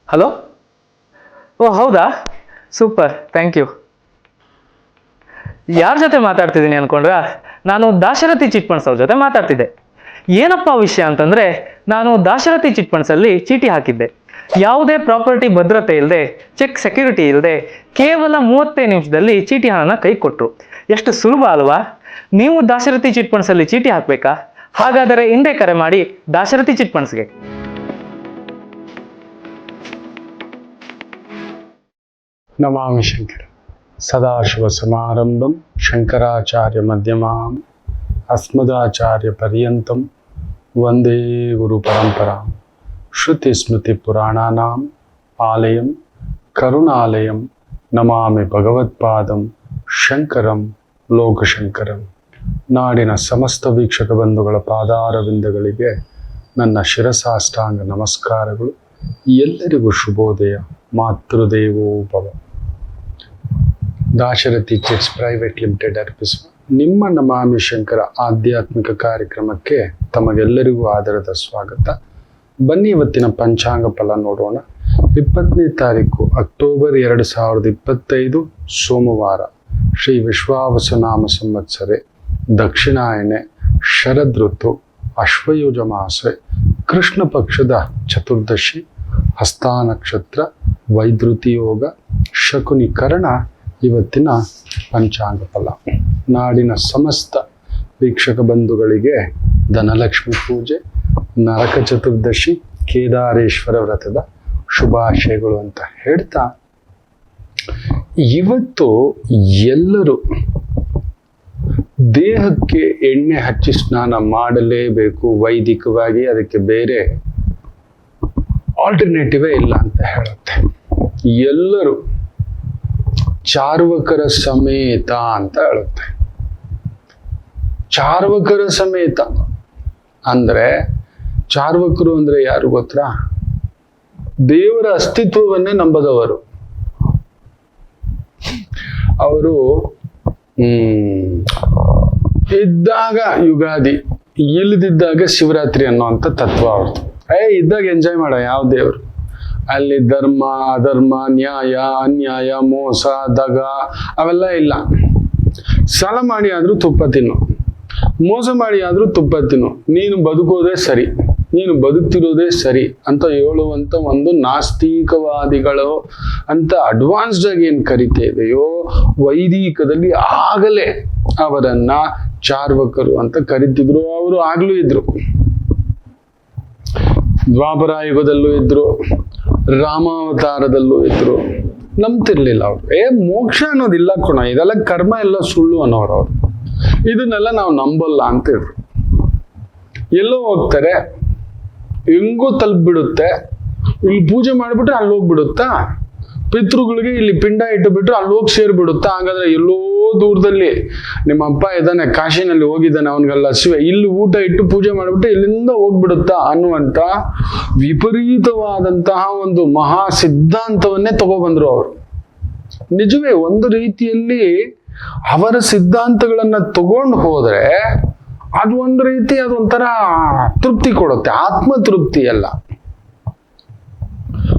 Hello, ಓ ಹೌದಾ, super, thank you. ಯಾರ ಜೊತೆ ಮಾತಾಡ್ತಿದ್ದೀನಿ ಅನ್ಕೊಂಡ್ರ? ನಾನು ದಾಶರಥಿ ಚಿಟ್ ಫಂಡ್ಸ್ ಅವ್ರ ಜೊತೆ ಮಾತಾಡ್ತಿದ್ದೆ. ಏನಪ್ಪ ವಿಷಯ ಅಂತಂದರೆ, ನಾನು ದಾಶರಥಿ ಚಿಟ್ ಫಂಡ್ಸಲ್ಲಿ ಚೀಟಿ ಹಾಕಿದ್ದೆ. ಯಾವುದೇ ಪ್ರಾಪರ್ಟಿ ಭದ್ರತೆ ಇಲ್ಲದೆ, ಚೆಕ್ ಸೆಕ್ಯೂರಿಟಿ ಇಲ್ಲದೆ, ಕೇವಲ 35 ನಿಮಿಷದಲ್ಲಿ ಚೀಟಿ ಹಣನ ಕೈ ಕೊಟ್ಟರು. ಎಷ್ಟು ಸುಲಭ ಅಲ್ವಾ? ನೀವು ದಾಶರಥಿ ಚಿಟ್ ಫಂಡ್ಸಲ್ಲಿ ಚೀಟಿ ಹಾಕಬೇಕಾ? ಹಾಗಾದರೆ ಹಿಂದೆ ಕರೆ ಮಾಡಿ ದಾಶರಥಿ ಚಿಟ್ ಫಂಡ್ಸ್ಗೆ. ನಮಾಮಿ ಶಂಕರ ಸದಾಶಿವಸಮಾರಂಭಂ ಶಂಕರಾಚಾರ್ಯ ಮಧ್ಯಮಾಂ ಅಸ್ಮದಾಚಾರ್ಯ ಪರ್ಯಂತಂ ವಂದೇ ಗುರು ಪರಂಪರಾಂ ಶ್ರುತಿ ಸ್ಮೃತಿ ಪುರಾಣಾನಾಂ ಆಲಯಂ ಕರುಣಾಲಯಂ ನಮಾಮಿ ಭಗವತ್ಪಾದಂ ಶಂಕರಂ ಲೋಕಶಂಕರಂ. ನಾಡಿನ ಸಮಸ್ತ ವೀಕ್ಷಕ ಬಂಧುಗಳ ಪಾದಾರವಿಂದಗಳಿಗೆ ನನ್ನ ಶಿರಸಾಷ್ಟಾಂಗ ನಮಸ್ಕಾರಗಳು. ಎಲ್ಲರಿಗೂ ಶುಭೋದಯ. ಮಾತೃದೇವೋ ಭವ. ದಾಶರಥಿ ಚಿಟ್ಸ್ ಪ್ರೈವೇಟ್ ಲಿಮಿಟೆಡ್ ಅರ್ಪಿಸುವ ನಿಮ್ಮ ನಮಾಮಿ ಶಂಕರ ಆಧ್ಯಾತ್ಮಿಕ ಕಾರ್ಯಕ್ರಮಕ್ಕೆ ತಮಗೆಲ್ಲರಿಗೂ ಆದರದ ಸ್ವಾಗತ. ಬನ್ನಿ ಇವತ್ತಿನ ಪಂಚಾಂಗ ಫಲ ನೋಡೋಣ. 20ನೇ ತಾರೀಕು ಅಕ್ಟೋಬರ್ 2025 ಸೋಮವಾರ. ಶ್ರೀ ವಿಶ್ವಾವಸುನಾಮ ಸಂವತ್ಸರೆ, ದಕ್ಷಿಣಾಯಣೆ, ಶರದ್ ಋತು, ಅಶ್ವಯುಜ ಮಾಸೆ, ಕೃಷ್ಣ ಪಕ್ಷದ ಚತುರ್ದಶಿ, ಹಸ್ತಾ ನಕ್ಷತ್ರ, ವೈದ್ಯುತಿ ಯೋಗ, ಶಕುನಿ ಕರ್ಣ. ಇವತ್ತಿನ ಪಂಚಾಂಗ ಫಲ. ನಾಡಿನ ಸಮಸ್ತ ವೀಕ್ಷಕ ಬಂಧುಗಳಿಗೆ ಧನಲಕ್ಷ್ಮಿ ಪೂಜೆ, ನರಕ ಚತುರ್ದಶಿ, ಕೇದಾರೇಶ್ವರ ವ್ರತದ ಶುಭಾಶಯಗಳು ಅಂತ ಹೇಳ್ತಾ, ಇವತ್ತು ಎಲ್ಲರೂ ದೇಹಕ್ಕೆ ಎಣ್ಣೆ ಹಚ್ಚಿ ಸ್ನಾನ ಮಾಡಲೇಬೇಕು ವೈದಿಕವಾಗಿ. ಅದಕ್ಕೆ ಬೇರೆ ಆಲ್ಟರ್ನೇಟಿವೇ ಇಲ್ಲ ಅಂತ ಹೇಳುತ್ತೆ. ಎಲ್ಲರೂ ಚಾರ್ವಕರ ಸಮೇತ ಅಂತ ಹೇಳುತ್ತೆ. ಚಾರ್ವಕರ ಸಮೇತ ಅಂದ್ರೆ, ಚಾರ್ವಕರು ಅಂದ್ರೆ ಯಾರು ಗೊತ್ತಾ? ದೇವರ ಅಸ್ತಿತ್ವವನ್ನೇ ನಂಬದವರು. ಅವರು ಇದ್ದಾಗ ಯುಗಾದಿ, ಇಲ್ಲದಿದ್ದಾಗ ಶಿವರಾತ್ರಿ ಅನ್ನೋಂಥ ತತ್ವ ಅವ್ರದ್ದು. ಇದ್ದಾಗ ಎಂಜಾಯ್ ಮಾಡೋ ಯಾವ ದೇವರು? ಅಲ್ಲಿ ಧರ್ಮ ಅಧರ್ಮ, ನ್ಯಾಯ ಅನ್ಯಾಯ, ಮೋಸ ದಗ ಅವೆಲ್ಲ ಇಲ್ಲ. ಸಾಲ ಮಾಡಿ ಆದ್ರೂ ತುಪ್ಪ ತಿನ್ನು, ಮೋಸ ಮಾಡಿ ಆದ್ರೂ ತುಪ್ಪ ತಿನ್ನು, ನೀನು ಬದುಕೋದೇ ಸರಿ, ನೀನು ಬದುಕ್ತಿರೋದೇ ಸರಿ ಅಂತ ಹೇಳುವಂತ ಒಂದು ನಾಸ್ತಿಕವಾದಿಗಳು ಅಂತ ಅಡ್ವಾನ್ಸ್ಡ್ ಆಗಿ ಏನ್ ಕರಿತೇವೆಯೋ, ವೈದಿಕದಲ್ಲಿ ಆಗಲೇ ಅವರನ್ನ ಚಾರ್ವಕರು ಅಂತ ಕರಿತಿದ್ರು. ಅವರು ಆಗ್ಲೂ ಇದ್ರು, ದ್ವಾಪರ ಯುಗದಲ್ಲೂ ಇದ್ರು, ರಾಮಾವತಾರದಲ್ಲೂ ಇದ್ರು. ನಂಬ್ತಿರ್ಲಿಲ್ಲ ಅವ್ರು. ಮೋಕ್ಷ ಅನ್ನೋದಿಲ್ಲ ಕಣ, ಇದೆಲ್ಲ ಕರ್ಮ ಎಲ್ಲ ಸುಳ್ಳು ಅನ್ನೋರು ಅವ್ರು. ಇದನ್ನೆಲ್ಲ ನಾವು ನಂಬಲ್ಲ ಅಂತ ಇದ್ರು. ಎಲ್ಲೋ ಹೋಗ್ತಾರೆ, ಹೆಂಗೋ ತಲುಪಿಬಿಡುತ್ತೆ, ಇಲ್ಲಿ ಪೂಜೆ ಮಾಡ್ಬಿಟ್ರೆ ಅಲ್ಲಿ ಹೋಗ್ಬಿಡುತ್ತಾ, ಪಿತೃಗಳಿಗೆ ಇಲ್ಲಿ ಪಿಂಡ ಇಟ್ಟು ಬಿಟ್ರೆ ಅಲ್ಲಿ ಹೋಗಿ ಸೇರ್ಬಿಡುತ್ತಾ. ಹಾಗಾದ್ರೆ ಎಲ್ಲೋ ದೂರದಲ್ಲಿ ನಿಮ್ಮ ಅಪ್ಪ ಇದ್ದಾನೆ, ಕಾಶಿನಲ್ಲಿ ಹೋಗಿದ್ದಾನೆ, ಅವನಿಗೆಲ್ಲ ಹಸಿವೆ, ಇಲ್ಲಿ ಊಟ ಇಟ್ಟು ಪೂಜೆ ಮಾಡ್ಬಿಟ್ಟು ಇಲ್ಲಿಂದ ಹೋಗ್ಬಿಡುತ್ತಾ ಅನ್ನುವಂತ ವಿಪರೀತವಾದಂತಹ ಒಂದು ಮಹಾ ಸಿದ್ಧಾಂತವನ್ನೇ ತಗೊಬಂದ್ರು ಅವರು. ನಿಜವೇ, ಒಂದು ರೀತಿಯಲ್ಲಿ ಅವರ ಸಿದ್ಧಾಂತಗಳನ್ನ ತಗೊಂಡು ಹೋದ್ರೆ ಅದು ಒಂದು ರೀತಿ ಅದೊಂಥರ ತೃಪ್ತಿ ಕೊಡುತ್ತೆ, ಆತ್ಮ ತೃಪ್ತಿ ಅಲ್ಲ.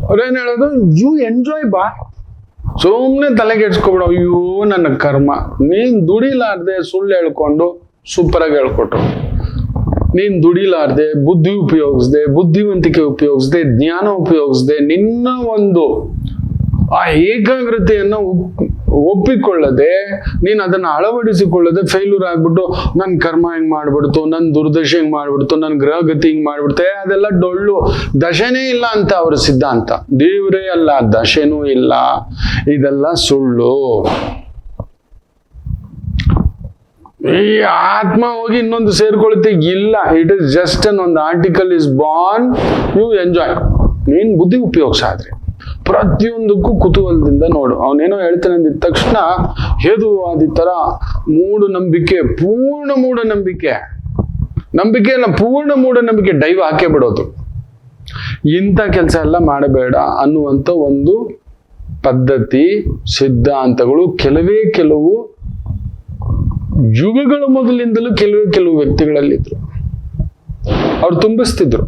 ಅವ್ರೇನ್ ಹೇಳೋದು, ಯು ಎಂಜಾಯ್ ಬಾ, ಸುಮ್ಮನೆ ತಲೆಗೆಡ್ಸ್ಕೊಬಿಡ. ಅಯ್ಯೋ ನನ್ನ ಕರ್ಮ, ನೀನ್ ದುಡಿಲಾರ್ದೆ ಸುಳ್ಳು ಹೇಳ್ಕೊಂಡು ಸೂಪರ್ ಆಗಿ ಹೇಳ್ಕೊಟ್ರು. ನೀನ್ ದುಡಿಲಾರ್ದೆ, ಬುದ್ಧಿ ಉಪಯೋಗಿಸ್ದೆ, ಬುದ್ಧಿವಂತಿಕೆ ಉಪಯೋಗಿಸ್ದೆ, ಜ್ಞಾನ ಉಪಯೋಗಿಸ್ದೆ, ನಿನ್ನ ಒಂದು ಆ ಏಕಾಗ್ರತೆಯನ್ನ ಒಪ್ಪಿಕೊಳ್ಳದೆ, ನೀನ್ ಅದನ್ನ ಅಳವಡಿಸಿಕೊಳ್ಳದೆ ಫೇಲ್ಯೂರ್ ಆಗ್ಬಿಟ್ಟು ನನ್ ಕರ್ಮ ಹೆಂಗ್ ಮಾಡ್ಬಿಡ್ತು, ನನ್ ದುರ್ದಶೆ ಹೆಂಗ್ ಮಾಡ್ಬಿಡ್ತು, ನನ್ ಗ್ರಹಗತಿ ಹಿಂಗ್ ಮಾಡ್ಬಿಡ್ತೆ, ಅದೆಲ್ಲ ಡೊಳ್ಳು. ದಶೆನೇ ಇಲ್ಲ ಅಂತ ಅವ್ರ ಸಿದ್ಧಾಂತ. ದೇವರೇ ಅಲ್ಲ, ದಶೆನೂ ಇಲ್ಲ, ಇದೆಲ್ಲ ಸುಳ್ಳು. ಈ ಆತ್ಮ ಹೋಗಿ ಇನ್ನೊಂದು ಸೇರ್ಕೊಳುತ್ತೆ, ಇಲ್ಲ, ಇಟ್ ಇಸ್ ಜಸ್ಟ್ ಒಂದು article is born, you enjoy. ನೀನ್ ಬುದ್ಧಿ ಉಪಯೋಗಿಸಾದ್ರೆ, ಪ್ರತಿಯೊಂದಕ್ಕೂ ಕುತೂಹಲದಿಂದ ನೋಡು. ಅವನೇನೋ ಹೇಳ್ತಾನೆ ಅಂದಿದ ತಕ್ಷಣ ಹೇದುವಾದಿ ತರ ಮೂಢನಂಬಿಕೆ, ಪೂರ್ಣ ಮೂಢನಂಬಿಕೆ, ನಂಬಿಕೆ ಅಲ್ಲ ಪೂರ್ಣ ಮೂಢನಂಬಿಕೆ ಡೈವ್ ಹಾಕೇ ಬಿಡೋದು. ಇಂಥ ಕೆಲಸ ಎಲ್ಲ ಮಾಡಬೇಡ ಅನ್ನುವಂಥ ಒಂದು ಪದ್ಧತಿ, ಸಿದ್ಧಾಂತಗಳು ಕೆಲವು ಯುಗಗಳ ಮೊದಲಿಂದಲೂ ಕೆಲವು ವ್ಯಕ್ತಿಗಳಲ್ಲಿದ್ರು. ಅವ್ರು ತುಂಬಿಸ್ತಿದ್ರು.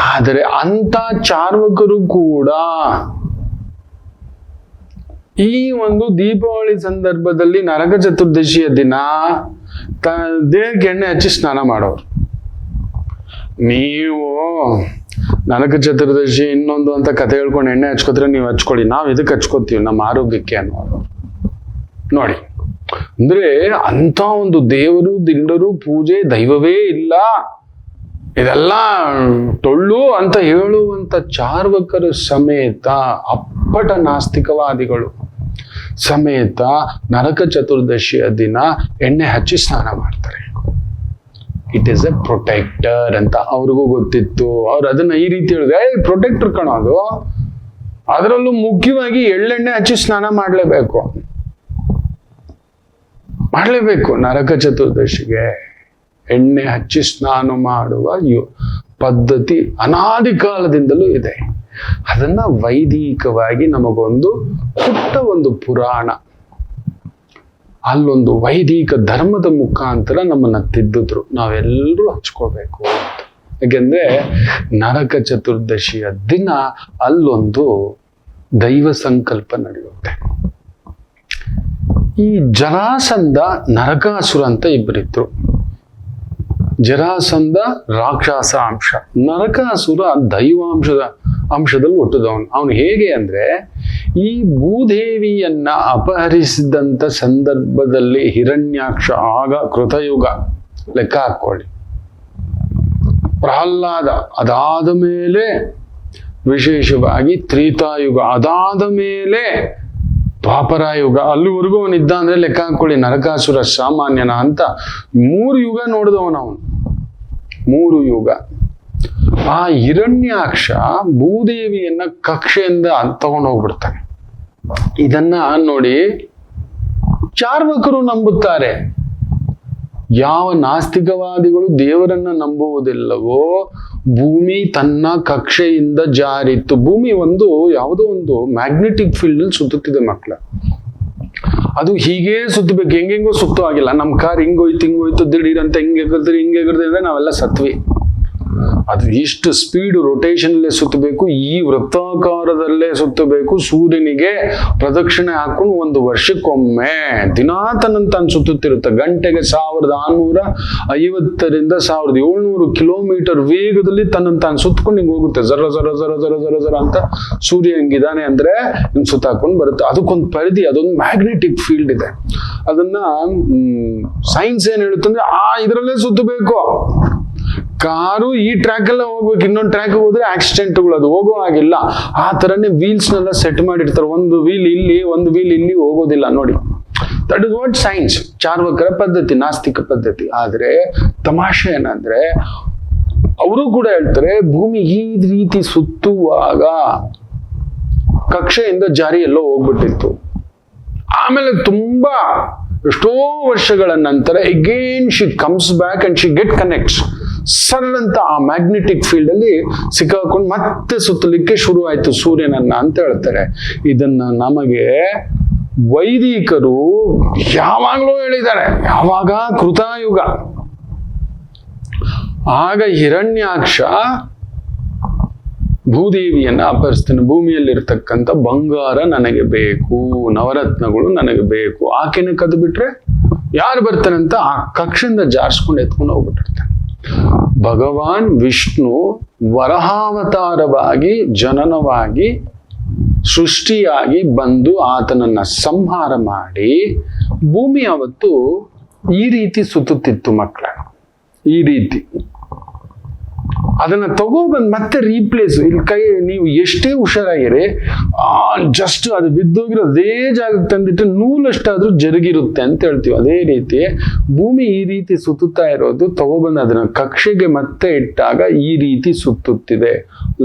ಆದರೆ ಅಂತ ಚಾರ್ವಕರು ಕೂಡ ಈ ಒಂದು ದೀಪಾವಳಿ ಸಂದರ್ಭದಲ್ಲಿ ನರಕ ಚತುರ್ದಶಿಯ ದಿನ ದೇಹಕ್ಕೆ ಎಣ್ಣೆ ಹಚ್ಚಿ ಸ್ನಾನ ಮಾಡೋರು. ನೀವು ನರಕ ಚತುರ್ದಶಿ ಇನ್ನೊಂದು ಅಂತ ಕತೆ ಹೇಳ್ಕೊಂಡು ಎಣ್ಣೆ ಹಚ್ಕೋದ್ರೆ ನೀವು ಹಚ್ಕೊಳ್ಳಿ, ನಾವು ಇದಕ್ಕೆ ಹಚ್ಕೋತೀವಿ ನಮ್ಮ ಆರೋಗ್ಯಕ್ಕೆ ಅನ್ನೋರು. ನೋಡಿ, ಅಂದ್ರೆ ಅಂತ ಒಂದು ದೇವರು ದಿಂಡರು ಪೂಜೆ ದೈವವೇ ಇಲ್ಲ, ಇದೆಲ್ಲ ಟೊಳ್ಳು ಅಂತ ಹೇಳುವಂತ ಚಾರ್ವಕರ ಸಮೇತ, ಅಪ್ಪಟ ನಾಸ್ತಿಕವಾದಿಗಳು ಸಮೇತ ನರಕ ಚತುರ್ದಶಿಯ ದಿನ ಎಣ್ಣೆ ಹಚ್ಚಿ ಸ್ನಾನ ಮಾಡ್ತಾರೆ. ಇಟ್ ಈಸ್ ಎ ಪ್ರೊಟೆಕ್ಟರ್ ಅಂತ ಅವ್ರಿಗೂ ಗೊತ್ತಿತ್ತು. ಅವ್ರು ಅದನ್ನ ಈ ರೀತಿ ಹೇಳಿದ್ರೆ, ಪ್ರೊಟೆಕ್ಟರ್ ಕಣೋದು, ಅದರಲ್ಲೂ ಮುಖ್ಯವಾಗಿ ಎಳ್ಳೆಣ್ಣೆ ಹಚ್ಚಿ ಸ್ನಾನ ಮಾಡಲೇಬೇಕು. ನರಕ ಚತುರ್ದಶಿಗೆ ಎಣ್ಣೆ ಹಚ್ಚಿ ಸ್ನಾನ ಮಾಡುವ ಪದ್ಧತಿ ಅನಾದಿ ಕಾಲದಿಂದಲೂ ಇದೆ. ಅದನ್ನ ವೈದಿಕವಾಗಿ ನಮಗೊಂದು ಪುಟ್ಟ ಒಂದು ಪುರಾಣ, ಅಲ್ಲೊಂದು ವೈದಿಕ ಧರ್ಮದ ಮುಖಾಂತರ ನಮ್ಮನ್ನ ತಿದ್ದಿದ್ರು. ನಾವೆಲ್ಲರೂ ಹಚ್ಕೋಬೇಕು ಅಂತ. ಯಾಕೆಂದ್ರೆ ನರಕ ಚತುರ್ದಶಿಯ ದಿನ ಅಲ್ಲೊಂದು ದೈವ ಸಂಕಲ್ಪ ನಡೆಯುತ್ತೆ. ಈ ಜರಾಸಂಧ, ನರಕಾಸುರ ಅಂತ ಇಬ್ಬರಿದ್ರು. ಜರಾಸಂಧ ರಾಕ್ಷಸ ಅಂಶ, ನರಕಾಸುರ ಅಂಶದಲ್ಲಿ ಹುಟ್ಟಿದವನು. ಅವನು ಹೇಗೆ ಅಂದ್ರೆ, ಈ ಭೂದೇವಿಯನ್ನ ಅಪಹರಿಸಿದಂತ ಸಂದರ್ಭದಲ್ಲಿ ಹಿರಣ್ಯಾಕ್ಷ, ಆಗ ಕೃತಯುಗ ಲೆಕ್ಕ ಹಾಕೊಳ್ಳಿ, ಪ್ರಹ್ಲಾದ ಅದಾದ ಮೇಲೆ ವಿಶೇಷವಾಗಿ ತ್ರೇತಾಯುಗ, ಅದಾದ ಮೇಲೆ ದ್ವಾಪರಾಯುಗ, ಅಲ್ಲಿವರೆಗೂ ಅವನಿದ್ದ ಅಂದ್ರೆ ಲೆಕ್ಕ ಹಾಕೊಳ್ಳಿ. ನರಕಾಸುರ ಸಾಮಾನ್ಯನ ಅಂತ 3 ಯುಗ ನೋಡಿದವನು ಅವನು, 3 ಯುಗ. ಆ ಹಿರಣ್ಯಾಕ್ಷ ಭೂದೇವಿಯನ್ನ ಕಕ್ಷೆಯಿಂದ ತಗೊಂಡು ಹೋಗ್ಬಿಡ್ತಾನೆ. ಇದನ್ನ ನೋಡಿ ಚಾರ್ವಕರು ನಂಬುತ್ತಾರೆ. ಯಾವ ನಾಸ್ತಿಕವಾದಿಗಳು ದೇವರನ್ನ ನಂಬುವುದಿಲ್ಲವೋ, ಭೂಮಿ ತನ್ನ ಕಕ್ಷೆಯಿಂದ ಜಾರಿತ್ತು. ಭೂಮಿ ಯಾವುದೋ ಒಂದು ಮ್ಯಾಗ್ನೆಟಿಕ್ ಫೀಲ್ಡ್ ಅಲ್ಲಿ ಸುತ್ತುತ್ತಿದೆ ಮಕ್ಕಳ. ಅದು ಹೀಗೇ ಸುತ್ತಬೇಕು, ಹೆಂಗೆಂಗೋ ಸುತ್ತೋ ಆಗಿಲ್ಲ. ನಮ್ಮ ಕಾರ್ ಹಿಂಗೋಯ್ತು ದಿಢೀರ್ ಅಂತ ಹಿಂಗೆ ಅಂದ್ರೆ ನಾವೆಲ್ಲ ಸತ್ವಿ. ಅದು ಇಷ್ಟು ಸ್ಪೀಡ್ ರೊಟೇಷನ್ ಅಲ್ಲೇ ಸುತ್ತಬೇಕು, ಈ ವೃತ್ತಾಕಾರದಲ್ಲೇ ಸುತ್ತಬೇಕು. ಸೂರ್ಯನಿಗೆ ಪ್ರದಕ್ಷಿಣೆ ಹಾಕೊಂಡು 1 ವರ್ಷಕ್ಕೊಮ್ಮೆ ದಿನಾ ತನ್ನಂತಾನು ಸುತ್ತುತ್ತಿರುತ್ತೆ. ಗಂಟೆಗೆ 1150ರಿಂದ 1700 ಕಿಲೋಮೀಟರ್ ವೇಗದಲ್ಲಿ ತನ್ನಂತಾನು ಸುತ್ತಕೊಂಡು ಹಿಂಗೆ ಹೋಗುತ್ತೆ. ಜರ ಅಂತ ಸೂರ್ಯ ಹೆಂಗಿದಾನೆ ಅಂದ್ರೆ ಹಿಂಗ್ ಸುತ್ತಾಕೊಂಡು ಬರುತ್ತೆ. ಅದಕ್ಕೊಂದು ಪರಿಧಿ, ಅದೊಂದು ಮ್ಯಾಗ್ನೆಟಿಕ್ ಫೀಲ್ಡ್ ಇದೆ. ಅದನ್ನ ಸೈನ್ಸ್ ಏನ್ ಹೇಳುತ್ತಂದ್ರೆ ಇದರಲ್ಲೇ ಸುತ್ತಬೇಕು. ಕಾರು ಈ ಟ್ರ್ಯಾಕ್ ಎಲ್ಲ ಹೋಗ್ಬೇಕು, ಇನ್ನೊಂದು ಟ್ರ್ಯಾಕ್ ಹೋದ್ರೆ ಆಕ್ಸಿಡೆಂಟ್ಗಳು, ಅದು ಹೋಗೋ ಆಗಿಲ್ಲ. ಆ ತರನೇ ವೀಲ್ಸ್ ನೆಲ್ಲ ಸೆಟ್ ಮಾಡಿರ್ತಾರೆ. ಒಂದು ವೀಲ್ ಇಲ್ಲಿ, ಒಂದು ವೀಲ್ ಇಲ್ಲಿ ಹೋಗೋದಿಲ್ಲ. ನೋಡಿ, ದಟ್ ಇಸ್ ವಾಟ್ ಸೈನ್ಸ್, ಚಾರ್ವಕರ ಪದ್ಧತಿ, ನಾಸ್ತಿಕ ಪದ್ಧತಿ. ಆದ್ರೆ ತಮಾಷೆ ಏನಂದ್ರೆ, ಅವರು ಕೂಡ ಹೇಳ್ತಾರೆ ಭೂಮಿ ಈ ರೀತಿ ಸುತ್ತುವಾಗ ಕಕ್ಷೆಯಿಂದ ಜಾರಿ ಎಲ್ಲೋ ಹೋಗ್ಬಿಟ್ಟಿತ್ತು. ಆಮೇಲೆ ತುಂಬಾ ಎಷ್ಟೋ ವರ್ಷಗಳ ನಂತರ again she comes back and she get connects. Sudden ಅಂತ ಆ ಮ್ಯಾಗ್ನೆಟಿಕ್ ಫೀಲ್ಡ್ ಅಲ್ಲಿ ಸಿಕ್ಕಾಕೊಂಡು ಮತ್ತೆ ಸುತ್ತಲಿಕ್ಕೆ ಶುರು ಆಯ್ತು ಸೂರ್ಯನನ್ನ ಅಂತ ಹೇಳ್ತಾರೆ. ಇದನ್ನ ನಮಗೆ ವೈದಿಕರು ಯಾವಾಗ್ಲೂ ಹೇಳಿದ್ದಾರೆ. ಯಾವಾಗ? ಕೃತಯುಗ. ಆಗ ಹಿರಣ್ಯಾಕ್ಷ ಭೂದೇವಿಯನ್ನ ಅಪಹರಿಸ್ತಾನೆ. ಭೂಮಿಯಲ್ಲಿರ್ತಕ್ಕಂಥ ಬಂಗಾರ ನನಗೆ ಬೇಕು, ನವರತ್ನಗಳು ನನಗೆ ಬೇಕು. ಆಕೆನ ಕದ್ದು ಬಿಟ್ರೆ ಯಾರು ಬರ್ತಾನೆ ಅಂತ ಆ ಕಕ್ಷೆಯಿಂದ ಜಾರಿಸ್ಕೊಂಡು ಎತ್ಕೊಂಡು ಹೋಗ್ಬಿಟ್ಟಿರ್ತಾನೆ. ಭಗವಾನ್ ವಿಷ್ಣು ವರಹಾವತಾರವಾಗಿ ಜನನವಾಗಿ ಸೃಷ್ಟಿಯಾಗಿ ಬಂದು ಆತನನ್ನ ಸಂಹಾರ ಮಾಡಿ ಭೂಮಿ ಅವತ್ತು ಈ ರೀತಿ ಸುತ್ತುತ್ತಿತ್ತು ಮಕ್ಕಳ. ಈ ರೀತಿ ಅದನ್ನ ತಗೋಬಂದ್ ಮತ್ತೆ ರೀಪ್ಲೇಸ್, ಇಲ್ಲಿ ನೀವು ಎಷ್ಟೇ ಹುಷಾರಾಗಿರಿ, ಜಸ್ಟ್ ಅದು ಬಿದ್ದೋಗಿರೋ ಅದೇ ಜಾಗಕ್ಕೆ ತಂದಿಟ್ಟು ನೂಲಷ್ಟಾದ್ರೂ ಜರುಗಿರುತ್ತೆ ಅಂತ ಹೇಳ್ತೀವಿ. ಅದೇ ರೀತಿ ಭೂಮಿ ಈ ರೀತಿ ಸುತ್ತುತ್ತಾ ಇರೋದು ತಗೋಬಂದು ಅದನ್ನ ಕಕ್ಷೆಗೆ ಮತ್ತೆ ಇಟ್ಟಾಗ ಈ ರೀತಿ ಸುತ್ತುತ್ತಿದೆ.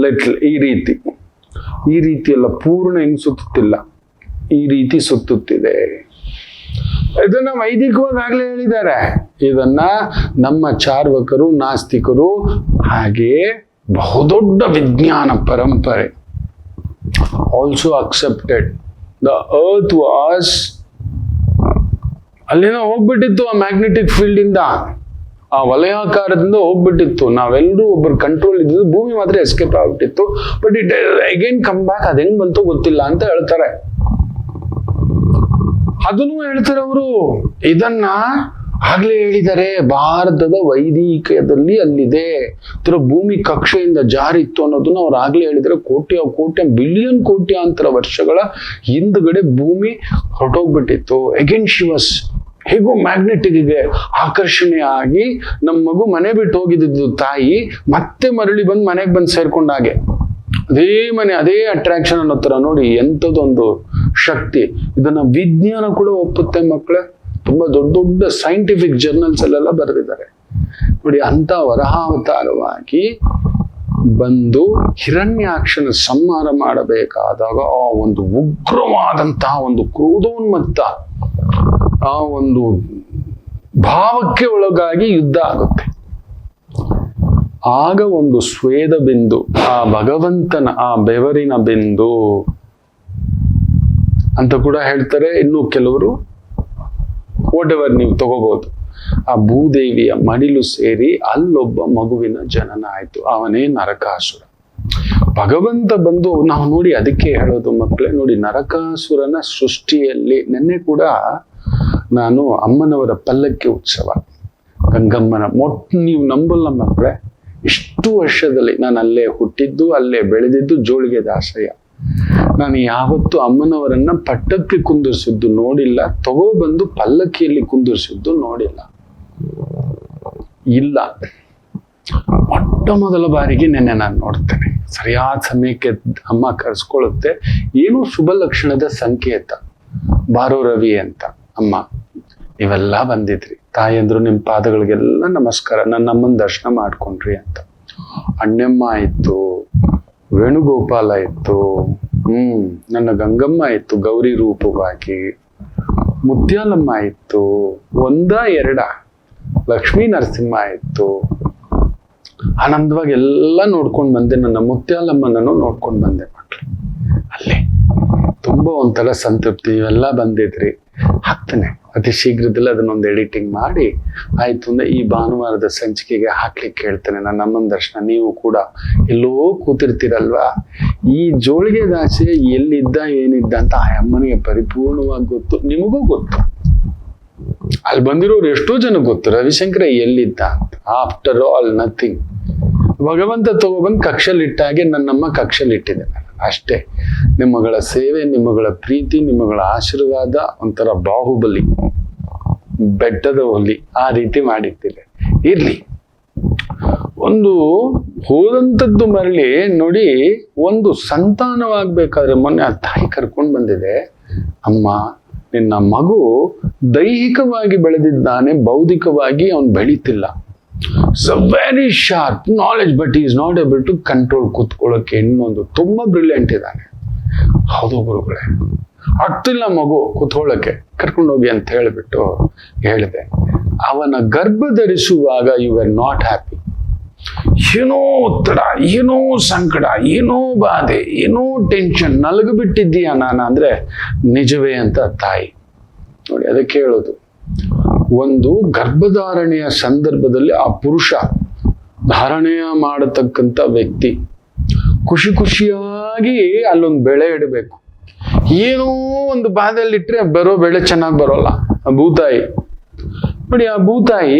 ಈ ರೀತಿ ಈ ರೀತಿ ಎಲ್ಲ ಪೂರ್ಣ ಹಿಂಗ್ ಸುತ್ತುತ್ತಿಲ್ಲ, ಈ ರೀತಿ ಸುತ್ತುತ್ತಿದೆ. ಇದನ್ನ ವೈದಿಕವಾಗಿ ಆಗ್ಲೇ ಹೇಳಿದ್ದಾರೆ. ಇದನ್ನ ನಮ್ಮ ಚಾರ್ವಕರು, ನಾಸ್ತಿಕರು, ಹಾಗೆ ಬಹುದೊಡ್ಡ ವಿಜ್ಞಾನ ಪರಂಪರೆ also accepted. The earth was ಅಲ್ಲಿಂದ ಹೋಗ್ಬಿಟ್ಟಿತ್ತು, ಆ ಮ್ಯಾಗ್ನೆಟಿಕ್ ಫೀಲ್ಡ್ ಇಂದ, ಆ ವಲಯಾಕಾರದಿಂದ ಹೋಗ್ಬಿಟ್ಟಿತ್ತು. ನಾವೆಲ್ಲರೂ ಒಬ್ಬರು ಕಂಟ್ರೋಲ್ ಇದ್ದು, ಭೂಮಿ ಮಾತ್ರ ಎಸ್ಕೇಪ್ ಆಗ್ಬಿಟ್ಟಿತ್ತು. But it again come back. ಅದ್ ಹೆಂಗ್ ಬಂತು ಗೊತ್ತಿಲ್ಲ ಅಂತ ಹೇಳ್ತಾರೆ. ಅದನ್ನು ಹೇಳ್ತಾರೆ ಅವರು. ಇದನ್ನ ಆಗ್ಲೇ ಹೇಳಿದ್ದಾರೆ, ಭಾರತದ ವೈದಿಕದಲ್ಲಿ ಅಲ್ಲಿದೆ. ಭೂಮಿ ಕಕ್ಷೆಯಿಂದ ಜಾರಿತ್ತು ಅನ್ನೋದನ್ನ ಅವ್ರು ಆಗ್ಲೇ ಹೇಳಿದರೆ. ಕೋಟ್ಯ ಬಿಲಿಯನ್ ಕೋಟ್ಯಾಂತರ ವರ್ಷಗಳ ಹಿಂದ್ಗಡೆ ಭೂಮಿ ಹೊರಟೋಗ್ಬಿಟ್ಟಿತ್ತು. ಅಗೇನ್ ಶಿವಸ್ ಹೇಗೋ ಮ್ಯಾಗ್ನೆಟಿಕ್ಗೆ ಆಕರ್ಷಣೆ ಆಗಿ ನಮ್ಮ ಮಗು ಮನೆ ಬಿಟ್ಟು ಹೋಗಿದ್ದು ತಾಯಿ ಮತ್ತೆ ಮರಳಿ ಬಂದು ಮನೆಗೆ ಬಂದು ಸೇರ್ಕೊಂಡಾಗೆ ಅದೇ ಮನೆ, ಅದೇ ಅಟ್ರಾಕ್ಷನ್ ಅನ್ನೋ ತರ. ನೋಡಿ ಎಂಥದೊಂದು ಶಕ್ತಿ. ಇದನ್ನ ವಿಜ್ಞಾನ ಕೂಡ ಒಪ್ಪುತ್ತೆ ಮಕ್ಕಳೇ. ತುಂಬಾ ದೊಡ್ಡ ದೊಡ್ಡ ಸೈಂಟಿಫಿಕ್ ಜರ್ನಲ್ಸ್ ಅಲ್ಲೆಲ್ಲ ಬರೆದಿದ್ದಾರೆ ನೋಡಿ. ಅಂತ ವರಹಾವತಾರವಾಗಿ ಬಂದು ಹಿರಣ್ಯಾಕ್ಷನ ಸಂಹಾರ ಮಾಡಬೇಕಾದಾಗ ಆ ಒಂದು ಉಗ್ರವಾದಂತಹ ಒಂದು ಕ್ರೋಧೋನ್ಮತ್ತ ಆ ಒಂದು ಭಾವಕ್ಕೆ ಒಳಗಾಗಿ ಯುದ್ಧ ಆಗುತ್ತೆ. ಆಗ ಒಂದು ಸ್ವೇದ ಬಿಂದು, ಆ ಭಗವಂತನ ಆ ಬೆವರಿನ ಬಿಂದು ಅಂತ ಕೂಡ ಹೇಳ್ತಾರೆ. ಇನ್ನು ಕೆಲವರು ವಾಟ್ ಎವರ್ ನೀವು ತಗೋಬಹುದು. ಆ ಭೂದೇವಿಯ ಮಡಿಲು ಸೇರಿ ಅಲ್ಲೊಬ್ಬ ಮಗುವಿನ ಜನನ ಆಯ್ತು. ಅವನೇ ನರಕಾಸುರ. ಭಗವಂತ ಬಂದು ನಾವು ನೋಡಿ, ಅದಕ್ಕೆ ಹೇಳೋದು ಮಕ್ಕಳೇ, ನೋಡಿ ನರಕಾಸುರನ ಸೃಷ್ಟಿಯಲ್ಲಿ ನಿನ್ನೆ ಕೂಡ ನಾನು ಅಮ್ಮನವರ ಪಲ್ಲಕ್ಕಿ ಉತ್ಸವ, ಗಂಗಮ್ಮನ ನೀವು ನಂಬಲ್ಲ ಮಕ್ಕಳೇ, ಇಷ್ಟು ವರ್ಷದಲ್ಲಿ ನಾನು ಅಲ್ಲೇ ಹುಟ್ಟಿದ್ದು, ಅಲ್ಲೇ ಬೆಳೆದಿದ್ದು, ಜೋಳಿಗೆ ದಾಸಯ್ಯ. ನಾನು ಯಾವತ್ತು ಅಮ್ಮನವರನ್ನ ಪಟ್ಟಕ್ಕೆ ಕುಂದಿರಿಸಿದ್ದು ನೋಡಿಲ್ಲ, ತಗೋಬಂದು ಪಲ್ಲಕ್ಕಿಯಲ್ಲಿ ಕುಂದಿರಿಸಿದ್ದು ನೋಡಿಲ್ಲ. ಇಲ್ಲ, ಮೊಟ್ಟ ಮೊದಲ ಬಾರಿಗೆ ನೆನ್ನೆ ನಾನು ನೋಡ್ತೇನೆ. ಸರಿಯಾದ ಸಮಯಕ್ಕೆ ಅಮ್ಮ ಕರೆಸ್ಕೊಳ್ಳುತ್ತೆ. ಏನೋ ಶುಭ ಲಕ್ಷಣದ ಸಂಕೇತ. ಬಾರೋ ರವಿ ಅಂತ, ಅಮ್ಮ ನೀವೆಲ್ಲ ಬಂದಿದ್ರಿ, ತಾಯಂದ್ರು ನಿಮ್ಮ ಪಾದಗಳಿಗೆಲ್ಲ ನಮಸ್ಕಾರ, ನನ್ನ ಅಮ್ಮನ ದರ್ಶನ ಮಾಡ್ಕೊಂಡ್ರಿ ಅಂತ. ಅಣ್ಣಮ್ಮ ಇತ್ತು, ವೇಣುಗೋಪಾಲ ಇತ್ತು, ನನ್ನ ಗಂಗಮ್ಮ ಇತ್ತು ಗೌರಿ ರೂಪವಾಗಿ, ಮುತ್ಯಾಲಮ್ಮ ಇತ್ತು, ಎರಡ ಲಕ್ಷ್ಮೀ ನರಸಿಂಹ ಇತ್ತು. ಆನಂದವಾಗಿ ಎಲ್ಲ ನೋಡ್ಕೊಂಡು ಬಂದೆ. ನನ್ನ ಮುತ್ಯಾಲಮ್ಮನನ್ನು ನೋಡ್ಕೊಂಡು ಬಂದೆ ಮಕ್ಳು. ಅಲ್ಲೇ ತುಂಬಾ ಒಂಥರ ಸಂತೃಪ್ತಿ. ಇವೆಲ್ಲ ಬಂದಿದ್ರಿ, ಹಾಕ್ತೇನೆ ಅತಿ ಶೀಘ್ರದಲ್ಲಿ ಅದನ್ನೊಂದು ಎಡಿಟಿಂಗ್ ಮಾಡಿ ಆಯ್ತು ಅಂದ್ರೆ ಈ ಭಾನುವಾರದ ಸಂಚಿಕೆಗೆ ಹಾಕ್ಲಿಕ್ಕೆ ಹೇಳ್ತೇನೆ. ನನ್ನ ಅಮ್ಮನ ದರ್ಶನ ನೀವು ಕೂಡ ಎಲ್ಲೋ ಕೂತಿರ್ತೀರಲ್ವಾ. ಈ ಜೋಳಿಗೆ ದಾಸೆ ಎಲ್ಲಿದ್ದ ಏನಿದ್ದ ಅಂತ ಆ ಅಮ್ಮನಿಗೆ ಪರಿಪೂರ್ಣವಾಗಿ ಗೊತ್ತು, ನಿಮಗೂ ಗೊತ್ತು. ಅಲ್ಲಿ ಬಂದಿರೋರು ಎಷ್ಟೋ ಜನ ಗೊತ್ತು ರವಿಶಂಕರ ಎಲ್ಲಿದ್ದ ಅಂತ. After all nothing. ಭಗವಂತ ತಗೊಬಂದು ಕಕ್ಷಲಿಟ್ಟಾಗೆ ನನ್ನಮ್ಮ ಕಕ್ಷಲಿಟ್ಟಿದೆ ಅಷ್ಟೇ. ನಿಮ್ಮಗಳ ಸೇವೆ, ನಿಮ್ಮಗಳ ಪ್ರೀತಿ, ನಿಮ್ಮಗಳ ಆಶೀರ್ವಾದ ಒಂಥರ ಬಾಹುಬಲಿ, ಬೆಟ್ಟದ ಹುಲಿ ಆ ರೀತಿ ಮಾಡಿಟ್ಟಿದೆ. ಇರ್ಲಿ, ಒಂದು ಹೋದಂಥದ್ದು ಮರಳಿ ನೋಡಿ. ಒಂದು ಸಂತಾನವಾಗ್ಬೇಕಾದ್ರೆ ಮೊನ್ನೆ ಆ ತಾಯಿ ಕರ್ಕೊಂಡು ಬಂದಿದೆ. ಅಮ್ಮ, ನಿನ್ನ ಮಗು ದೈಹಿಕವಾಗಿ ಬೆಳೆದಿದ್ದಾನೆ, ಬೌದ್ಧಿಕವಾಗಿ ಅವನು ಬೆಳೀತಿಲ್ಲ. So very sharp knowledge, but is not able to control. ಕೂತ್ಕೊಳ್ಳೋಕೆ ಇನ್ನೊಂದು ತುಂಬಾ ಬ್ರಿಲಿಯಂಟ್ ಇದ್ದಾನೆ. ಹೌದು ಗುರುಗಳೇ, ಆಗ್ತಿಲ್ಲ ಮಗು ಕೂತ್ಕೊಳ್ಳೋಕೆ, ಕರ್ಕೊಂಡೋಗಿ ಅಂತ ಹೇಳಿಬಿಟ್ಟು ಹೇಳಿದೆ. ಅವನ ಗರ್ಭ ಧರಿಸುವಾಗ ಯು ಆರ್ ನಾಟ್ ಹ್ಯಾಪಿ. ಏನೋ ಒತ್ತಡ, ಏನೋ ಸಂಕಟ, ಏನೋ ಬಾಧೆ, ಏನೋ ಟೆನ್ಷನ್, ನಲಗಬಿಟ್ಟಿದ್ದೀಯ ನಾನು ಅಂದ್ರೆ ನಿಜವೇ ಅಂತ ತಾಯಿ ನೋಡಿ. ಅದಕ್ಕೆ ಹೇಳೋದು, ಒಂದು ಗರ್ಭಧಾರಣೆಯ ಸಂದರ್ಭದಲ್ಲಿ ಆ ಪುರುಷ ಧಾರಣೆಯ ಮಾಡತಕ್ಕಂಥ ವ್ಯಕ್ತಿ ಖುಷಿ ಖುಷಿಯಾಗಿ ಅಲ್ಲೊಂದು ಬೆಳೆ ಇಡಬೇಕು. ಏನೋ ಒಂದು ಬಾಧೆಯಲ್ಲಿಟ್ರೆ ಬರೋ ಬೆಳೆ ಚೆನ್ನಾಗಿ ಬರೋಲ್ಲ. ಆ ಭೂತಾಯಿ ನೋಡಿ, ಆ ಭೂತಾಯಿ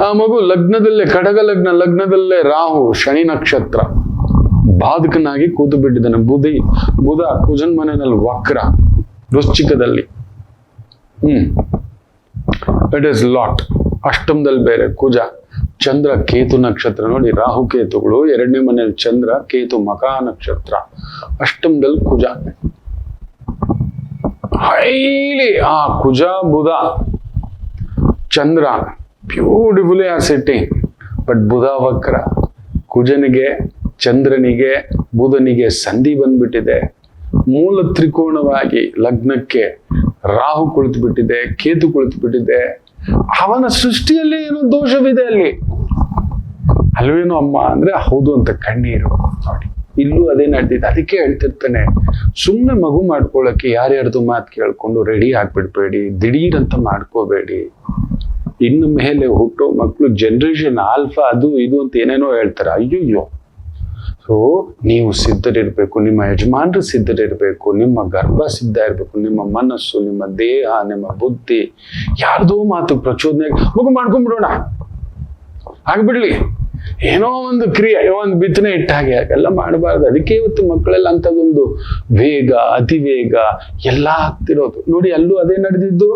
ಆ ಮಗು ಲಗ್ನದಲ್ಲೇ, ಕಡಗ ಲಗ್ನದಲ್ಲೇ ರಾಹು ಶನಿ ನಕ್ಷತ್ರ ಬಾಧಕನಾಗಿ ಕೂತು ಬಿಟ್ಟಿದ್ದಾನೆ. ಬುಧ ಕುಜನ್ ಮನೆಯಲ್ಲಿ ವಕ್ರ ವೃಶ್ಚಿಕದಲ್ಲಿ. It is lot. ಅಷ್ಟಮದಲ್ಲಿ ಬೇರೆ ಕುಜ, ಚಂದ್ರ ಕೇತು ನಕ್ಷತ್ರ ನೋಡಿ. ರಾಹು ಕೇತುಗಳು ಎರಡನೇ ಮನೆಯಲ್ಲಿ ಚಂದ್ರ, ಕೇತು ಮಕಾ ನಕ್ಷತ್ರ, ಅಷ್ಟಮದಲ್ಲಿ ಕುಜ. ಹೈಲಿ ಆ ಕುಜ ಬುಧ ಚಂದ್ರ ಬ್ಯೂಟಿಫುಲಿ ಆರ್ ಸಿಟ್ಟಿಂಗ್. ಬಟ್ ಬುಧ ವಕ್ರ, ಕುಜನಿಗೆ ಚಂದ್ರನಿಗೆ ಬುಧನಿಗೆ ಸಂಧಿ ಬಂದ್ಬಿಟ್ಟಿದೆ. ಮೂಲ ತ್ರಿಕೋಣವಾಗಿ ಲಗ್ನಕ್ಕೆ ರಾಹು ಕುಳಿತುಬಿಟ್ಟಿದೆ, ಕೇತು ಕುಳಿತುಬಿಟ್ಟಿದೆ. ಅವನ ಸೃಷ್ಟಿಯಲ್ಲಿ ಏನೋ ದೋಷವಿದೆ ಅಲ್ಲಿ, ಅಲ್ವೇನೋ ಅಮ್ಮ ಅಂದ್ರೆ ಹೌದು ಅಂತ ಕಣ್ಣೀರು. ನೋಡಿ ಇಲ್ಲೂ ಅದೇ ನಡೆದಿದೆ. ಅದಕ್ಕೆ ಹೇಳ್ತಿರ್ತಾನೆ, ಸುಮ್ಮನೆ ಮಗು ಮಾಡ್ಕೊಳ್ಳೋಕೆ ಯಾರ್ಯಾರ್ದು ಮಾತು ಕೇಳ್ಕೊಂಡು ರೆಡಿ ಆಗ್ಬಿಡ್ಬೇಡಿ, ದಿಢೀರ್ ಅಂತ ಮಾಡ್ಕೋಬೇಡಿ. ಇನ್ನು ಮೇಲೆ ಹುಟ್ಟೋ ಮಕ್ಕಳು ಜನರೇಷನ್ ಆಲ್ಫಾ ಅದು ಇದು ಅಂತ ಏನೇನೋ ಹೇಳ್ತಾರೆ. ಅಯ್ಯಯ್ಯೋ. ಸೊ ನೀವು ಸಿದ್ಧರಿರ್ಬೇಕು, ನಿಮ್ಮ ಯಜಮಾನರು ಸಿದ್ಧರಿರ್ಬೇಕು, ನಿಮ್ಮ ಗರ್ಭ ಸಿದ್ಧ ಇರ್ಬೇಕು, ನಿಮ್ಮ ಮನಸ್ಸು, ನಿಮ್ಮ ದೇಹ, ನಿಮ್ಮ ಬುದ್ಧಿ. ಯಾರ್ದೋ ಮಾತು ಪ್ರಚೋದನೆ ಮಗು ಮಾಡ್ಕೊಂಡ್ಬಿಡೋಣ, ಆಗ್ಬಿಡ್ಲಿ, ಏನೋ ಒಂದು ಕ್ರಿಯೆ, ಒಂದು ಬಿತ್ತನೆ ಇಟ್ಟ ಹಾಗೆ ಹಾಗೆಲ್ಲ ಮಾಡಬಾರ್ದು. ಅದಕ್ಕೆ ಇವತ್ತು ಮಕ್ಕಳೆಲ್ಲ ಅಂಥದ್ದೊಂದು ವೇಗ, ಅತಿವೇಗ ಎಲ್ಲ ಆಗ್ತಿರೋದು. ನೋಡಿ ಅಲ್ಲೂ ಅದೇ ನಡೆದಿದ್ದು.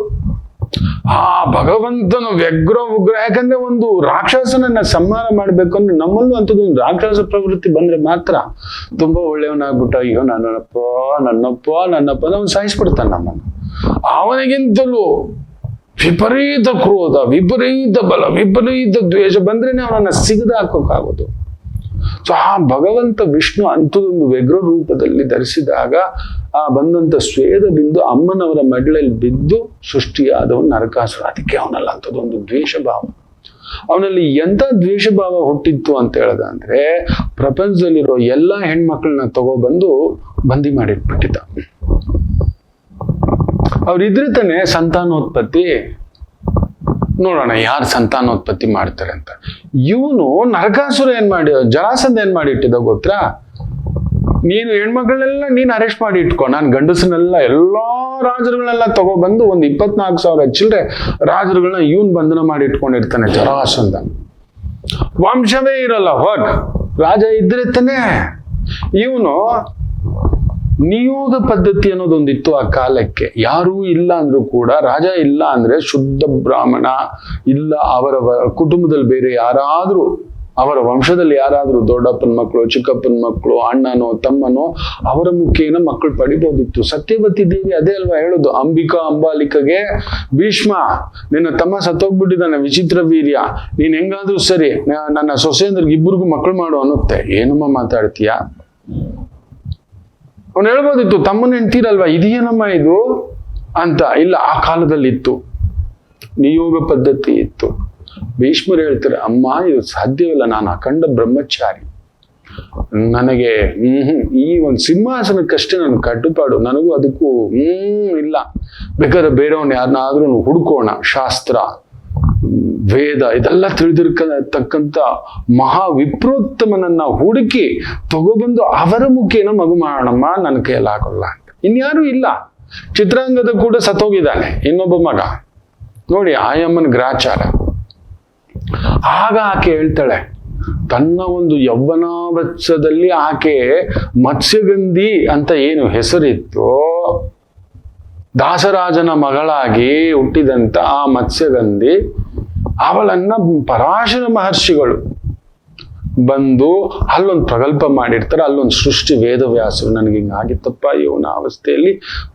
ಆ ಭಗವಂತನು ವ್ಯಗ್ರ ಉಗ್ರ, ಯಾಕಂದ್ರೆ ಒಂದು ರಾಕ್ಷಸನನ್ನ ಸಂಹಾರ ಮಾಡ್ಬೇಕು ಅಂದ್ರೆ ನಮ್ಮಲ್ಲೂ ಅಂಥದ್ದೊಂದು ರಾಕ್ಷಸ ಪ್ರವೃತ್ತಿ ಬಂದ್ರೆ ಮಾತ್ರ ತುಂಬಾ ಒಳ್ಳೆಯವನಾಗ್ಬಿಟ್ಟ, ಅಯ್ಯೋ ನನ್ನಪ್ಪ ಅವನು ಸಾಯಿಸ್ಬಿಡ್ತಾನೆ ನಮ್ಮನ್ನು. ಅವನಿಗಿಂತಲೂ ವಿಪರೀತ ಕ್ರೋಧ, ವಿಪರೀತ ಬಲ, ವಿಪರೀತ ದ್ವೇಷ ಬಂದ್ರೇನೆ ಅವನನ್ನ ಸಿಗದ ಹಾಕೋಕ್ಕಾಗೋದು. ಸೊ ಆ ಭಗವಂತ ವಿಷ್ಣು ಅಂಥದೊಂದು ವ್ಯಗ್ರ ರೂಪದಲ್ಲಿ ಧರಿಸಿದಾಗ ಆ ಬಂದಂತ ಸ್ವೇದ ಬಿಂದು ಅಮ್ಮನವರ ಮಡ್ಲಲ್ಲಿ ಬಿದ್ದು ಸೃಷ್ಟಿಯಾದವನು ನರಕಾಸುರ. ಅದಕ್ಕೆ ಅವನಲ್ಲಿ ಅಂಥದ್ದೊಂದು ದ್ವೇಷ ಭಾವ. ಅವನಲ್ಲಿ ಎಂತ ದ್ವೇಷ ಭಾವ ಹುಟ್ಟಿತ್ತು ಅಂತ ಹೇಳದ ಅಂದ್ರೆ, ಪ್ರಪಂಚದಲ್ಲಿರೋ ಎಲ್ಲಾ ಹೆಣ್ಮಕ್ಳನ್ನ ತಗೊಬಂದು ಬಂದಿ ಮಾಡಿಟ್ಬಿಟ್ಟಿದ್ದ. ಅವ್ರಿದ್ರೆ ತಾನೆ ಸಂತಾನೋತ್ಪತ್ತಿ. ನೋಡೋಣ ಯಾರು ಸಂತಾನೋತ್ಪತ್ತಿ ಮಾಡ್ತಾರೆ ಅಂತ. ಇವನು ನರಕಾಸುರ ಏನ್ ಮಾಡಿ, ಜರಾಸಂಧ ಏನ್ ಮಾಡಿ ಇಟ್ಟಿದ ಗೊತ್ತಾ? ನೀನು ಹೆಣ್ಮಕ್ಳನ್ನೆಲ್ಲ ನೀನ್ ಅರೆಸ್ಟ್ ಮಾಡಿ ಇಟ್ಕೊ, ನಾನು ಗಂಡಸನ್ನೆಲ್ಲ ಎಲ್ಲಾ ರಾಜರುಗಳನ್ನೆಲ್ಲ ತಗೊಬಂದು ಒಂದು 24,000 ಚಿಲ್ಲರೆ ರಾಜರುಗಳನ್ನ ಇವನ್ ಬಂಧನ ಮಾಡಿ ಇಟ್ಕೊಂಡಿರ್ತಾನೆ ಜರಾಸಂಧ. ವಂಶವೇ ಇರಲ್ಲ, ಹೋಗ್ ರಾಜ ಇದ್ರೆ ತಾನೆ. ಇವನು ನಿಯೋಗ ಪದ್ಧತಿ ಅನ್ನೋದೊಂದಿತ್ತು ಆ ಕಾಲಕ್ಕೆ. ಯಾರೂ ಇಲ್ಲ ಅಂದ್ರೂ ಕೂಡ, ರಾಜ ಇಲ್ಲ ಅಂದ್ರೆ ಶುದ್ಧ ಬ್ರಾಹ್ಮಣ ಇಲ್ಲ, ಅವರ ಕುಟುಂಬದಲ್ಲಿ ಬೇರೆ ಯಾರಾದ್ರೂ, ಅವರ ವಂಶದಲ್ಲಿ ಯಾರಾದ್ರೂ ದೊಡ್ಡಪ್ಪನ ಮಕ್ಕಳು, ಚಿಕ್ಕಪ್ಪನ ಮಕ್ಕಳು, ಅಣ್ಣನೋ ತಮ್ಮನೋ, ಅವರ ಮುಖೇನ ಮಕ್ಕಳು ಪಡಿಬೋದಿತ್ತು. ಸತ್ಯವತಿ ದೇವಿ ಅದೇ ಅಲ್ವಾ ಹೇಳುದು, ಅಂಬಿಕಾ ಅಂಬಾಲಿಕೆಗೆ ಭೀಷ್ಮ ನಿನ್ನ ತಮ್ಮ ಸತ್ತೋಗ್ಬಿಟ್ಟಿದ್ದಾನೆ ವಿಚಿತ್ರ ವೀರ್ಯ, ನೀನ್ ಹೆಂಗಾದ್ರೂ ಸರಿ ನನ್ನ ಸೊಸೆಯಂದ್ರಿಗೆ ಇಬ್ಬರಿಗೂ ಮಕ್ಕಳು ಮಾಡು ಅನ್ನುತ್ತೆ. ಏನಮ್ಮ ಮಾತಾಡ್ತೀಯ? ಅವನು ಹೇಳ್ಬೋದಿತ್ತು ತಮ್ಮನ ಹೆಂಡ್ತೀರಲ್ವಾ, ಇದೇನಮ್ಮ ಇದು ಅಂತ. ಇಲ್ಲ, ಆ ಕಾಲದಲ್ಲಿ ಇತ್ತು, ನಿಯೋಗ ಪದ್ಧತಿ ಇತ್ತು. ಭೀಷ್ಮರು ಹೇಳ್ತಾರೆ, ಅಮ್ಮ ಇದು ಸಾಧ್ಯವಿಲ್ಲ, ನಾನು ಅಖಂಡ ಬ್ರಹ್ಮಚಾರಿ, ನನಗೆ ಈ ಒಂದು ಸಿಂಹಾಸನಕ್ಕಷ್ಟೇ ನಾನು ಕಟ್ಟುಪಾಡು, ನನಗೂ ಅದಕ್ಕೂ ಇಲ್ಲ. ಬೇಕಾದ್ರೆ ಬೇರೆಯವನ್ನ ಯಾರನ್ನಾದ್ರೂ ಹುಡ್ಕೋಣ, ಶಾಸ್ತ್ರ ವೇದ ಇದೆಲ್ಲ ತಿಳಿದಿರ್ತಕ್ಕಂಥ ಮಹಾ ವಿಪ್ರೋತ್ತಮನನ್ನ ಹುಡುಕಿ ತಗೊಬಂದು ಅವರ ಮುಖೇನ ಮಗು ಮಾಡೋಣಮ್ಮ, ನನ್ನ ಕೈಯಲ್ಲಿ ಆಗೋಲ್ಲ ಅಂತ. ಇನ್ಯಾರು ಇಲ್ಲ. ಚಿತ್ರಾಂಗದ ಕೂಡ ಸತ್ತೋಗಿದ್ದಾನೆ ಇನ್ನೊಬ್ಬ ಮಗ. ನೋಡಿ ಆಯಮ್ಮನ ಗ್ರಾಚಾರ. ಆಗ ಆಕೆ ಹೇಳ್ತಾಳೆ, ತನ್ನ ಒಂದು ಯೌವನಾವಸ್ಥದಲ್ಲಿ ಆಕೆ ಮತ್ಸ್ಯಗಂಧಿ ಅಂತ ಏನು ಹೆಸರಿತ್ತು, ದಾಸರಾಜನ ಮಗಳಾಗಿ ಹುಟ್ಟಿದಂತ ಆ ಮತ್ಸ್ಯಗಂಧಿ, ಅವಳನ್ನ ಪರಾಶರ ಮಹರ್ಷಿಗಳು ಬಂದು ಅಲ್ಲೊಂದು ಪ್ರಗಲ್ಪ ಮಾಡಿರ್ತಾರೆ. ಅಲ್ಲೊಂದು ಸೃಷ್ಟಿ ವೇದವ್ಯಾಸರು ನನಗೆ ಹಿಂಗಾಗಿತ್ತಪ್ಪ ಇವನ ಅವಸ್ಥೆಯಲ್ಲಿ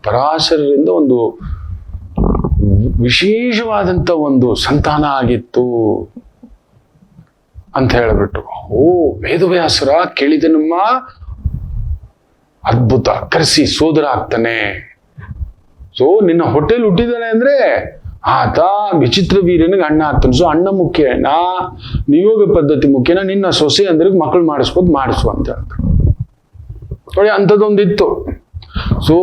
ಪರಾಶರರಿಂದ ಒಂದು ವಿಶೇಷವಾದಂತ ಒಂದು ಸಂತಾನ ಆಗಿತ್ತು ಅಂತ ಹೇಳ್ಬಿಟ್ಟು, ಓ ವೇದವ್ಯಾಸರ ಕೇಳಿದನಮ್ಮ, ಅದ್ಭುತ, ಕರೆಸಿ ಸೋದರ ಆಗ್ತಾನೆ. ಸೊ ನಿನ್ನ ಹೊಟ್ಟೆಲ್ ಹುಟ್ಟಿದಾನೆ ಅಂದ್ರೆ ಆತ ವಿಚಿತ್ರ ವೀರ್ಯನಿಗೆ ಅಣ್ಣ ಆಗ್ತಾನೆ. ಸೊ ಅಣ್ಣ ಮುಖ್ಯನ, ನಿಯೋಗ ಪದ್ಧತಿ ಮುಖ್ಯನ, ನಿನ್ನ ಸೊಸೆ ಅಂದ್ರೆ ಮಕ್ಕಳು ಮಾಡಿಸ್ಬೋದು, ಮಾಡಿಸು ಅಂತ ಹೇಳ್ತಾರೆ. ನೋಡಿ ಅಂಥದ್ದೊಂದಿತ್ತು. ಸೊ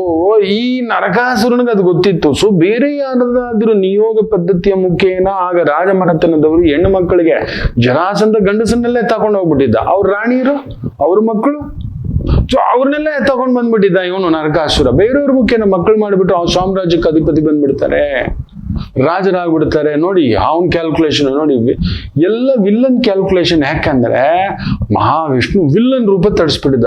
ಈ ನರಕಾಸುರನಿಗೆ ಅದು ಗೊತ್ತಿತ್ತು. ಸೊ ಬೇರೆ ಯಾರಾದ್ರೂ ನಿಯೋಗ ಪದ್ಧತಿಯ ಮುಖೇನ ಆಗ ರಾಜಮನೆತನದವರು ಹೆಣ್ಣು ಮಕ್ಕಳಿಗೆ ಜರಾಸಂಧ ಗಂಡಸನ್ನೆಲ್ಲ ತಗೊಂಡು ಹೋಗ್ಬಿಟ್ಟಿದ್ದ. ಅವ್ರ ರಾಣಿಯರು, ಅವ್ರ ಮಕ್ಕಳು, ಸೊ ಅವ್ರನ್ನೆಲ್ಲ ತಗೊಂಡ್ ಬಂದ್ಬಿಟ್ಟಿದ್ದ ಇವನು ನರಕಾಸುರ. ಬೇರೆಯವ್ರ ಮುಖೇನ ಮಕ್ಕಳು ಮಾಡಿಬಿಟ್ಟು ಅವ್ರ ಸಾಮ್ರಾಜ್ಯಕ್ಕೆ ಅಧಿಪತಿ ಬಂದ್ಬಿಡ್ತಾರೆ, ರಾಜರಾಗ್ಬಿಡ್ತಾರೆ. ನೋಡಿ ಅವನ್ ಕ್ಯಾಲ್ಕುಲೇಷನ್ ನೋಡಿ, ಎಲ್ಲ ವಿಲ್ಲನ್ ಕ್ಯಾಲ್ಕುಲೇಷನ್. ಯಾಕಂದ್ರೆ ಮಹಾವಿಷ್ಣು ವಿಲ್ಲನ್ ರೂಪ ತಡಿಸ್ಬಿಟ್ಟಿದ್ದ.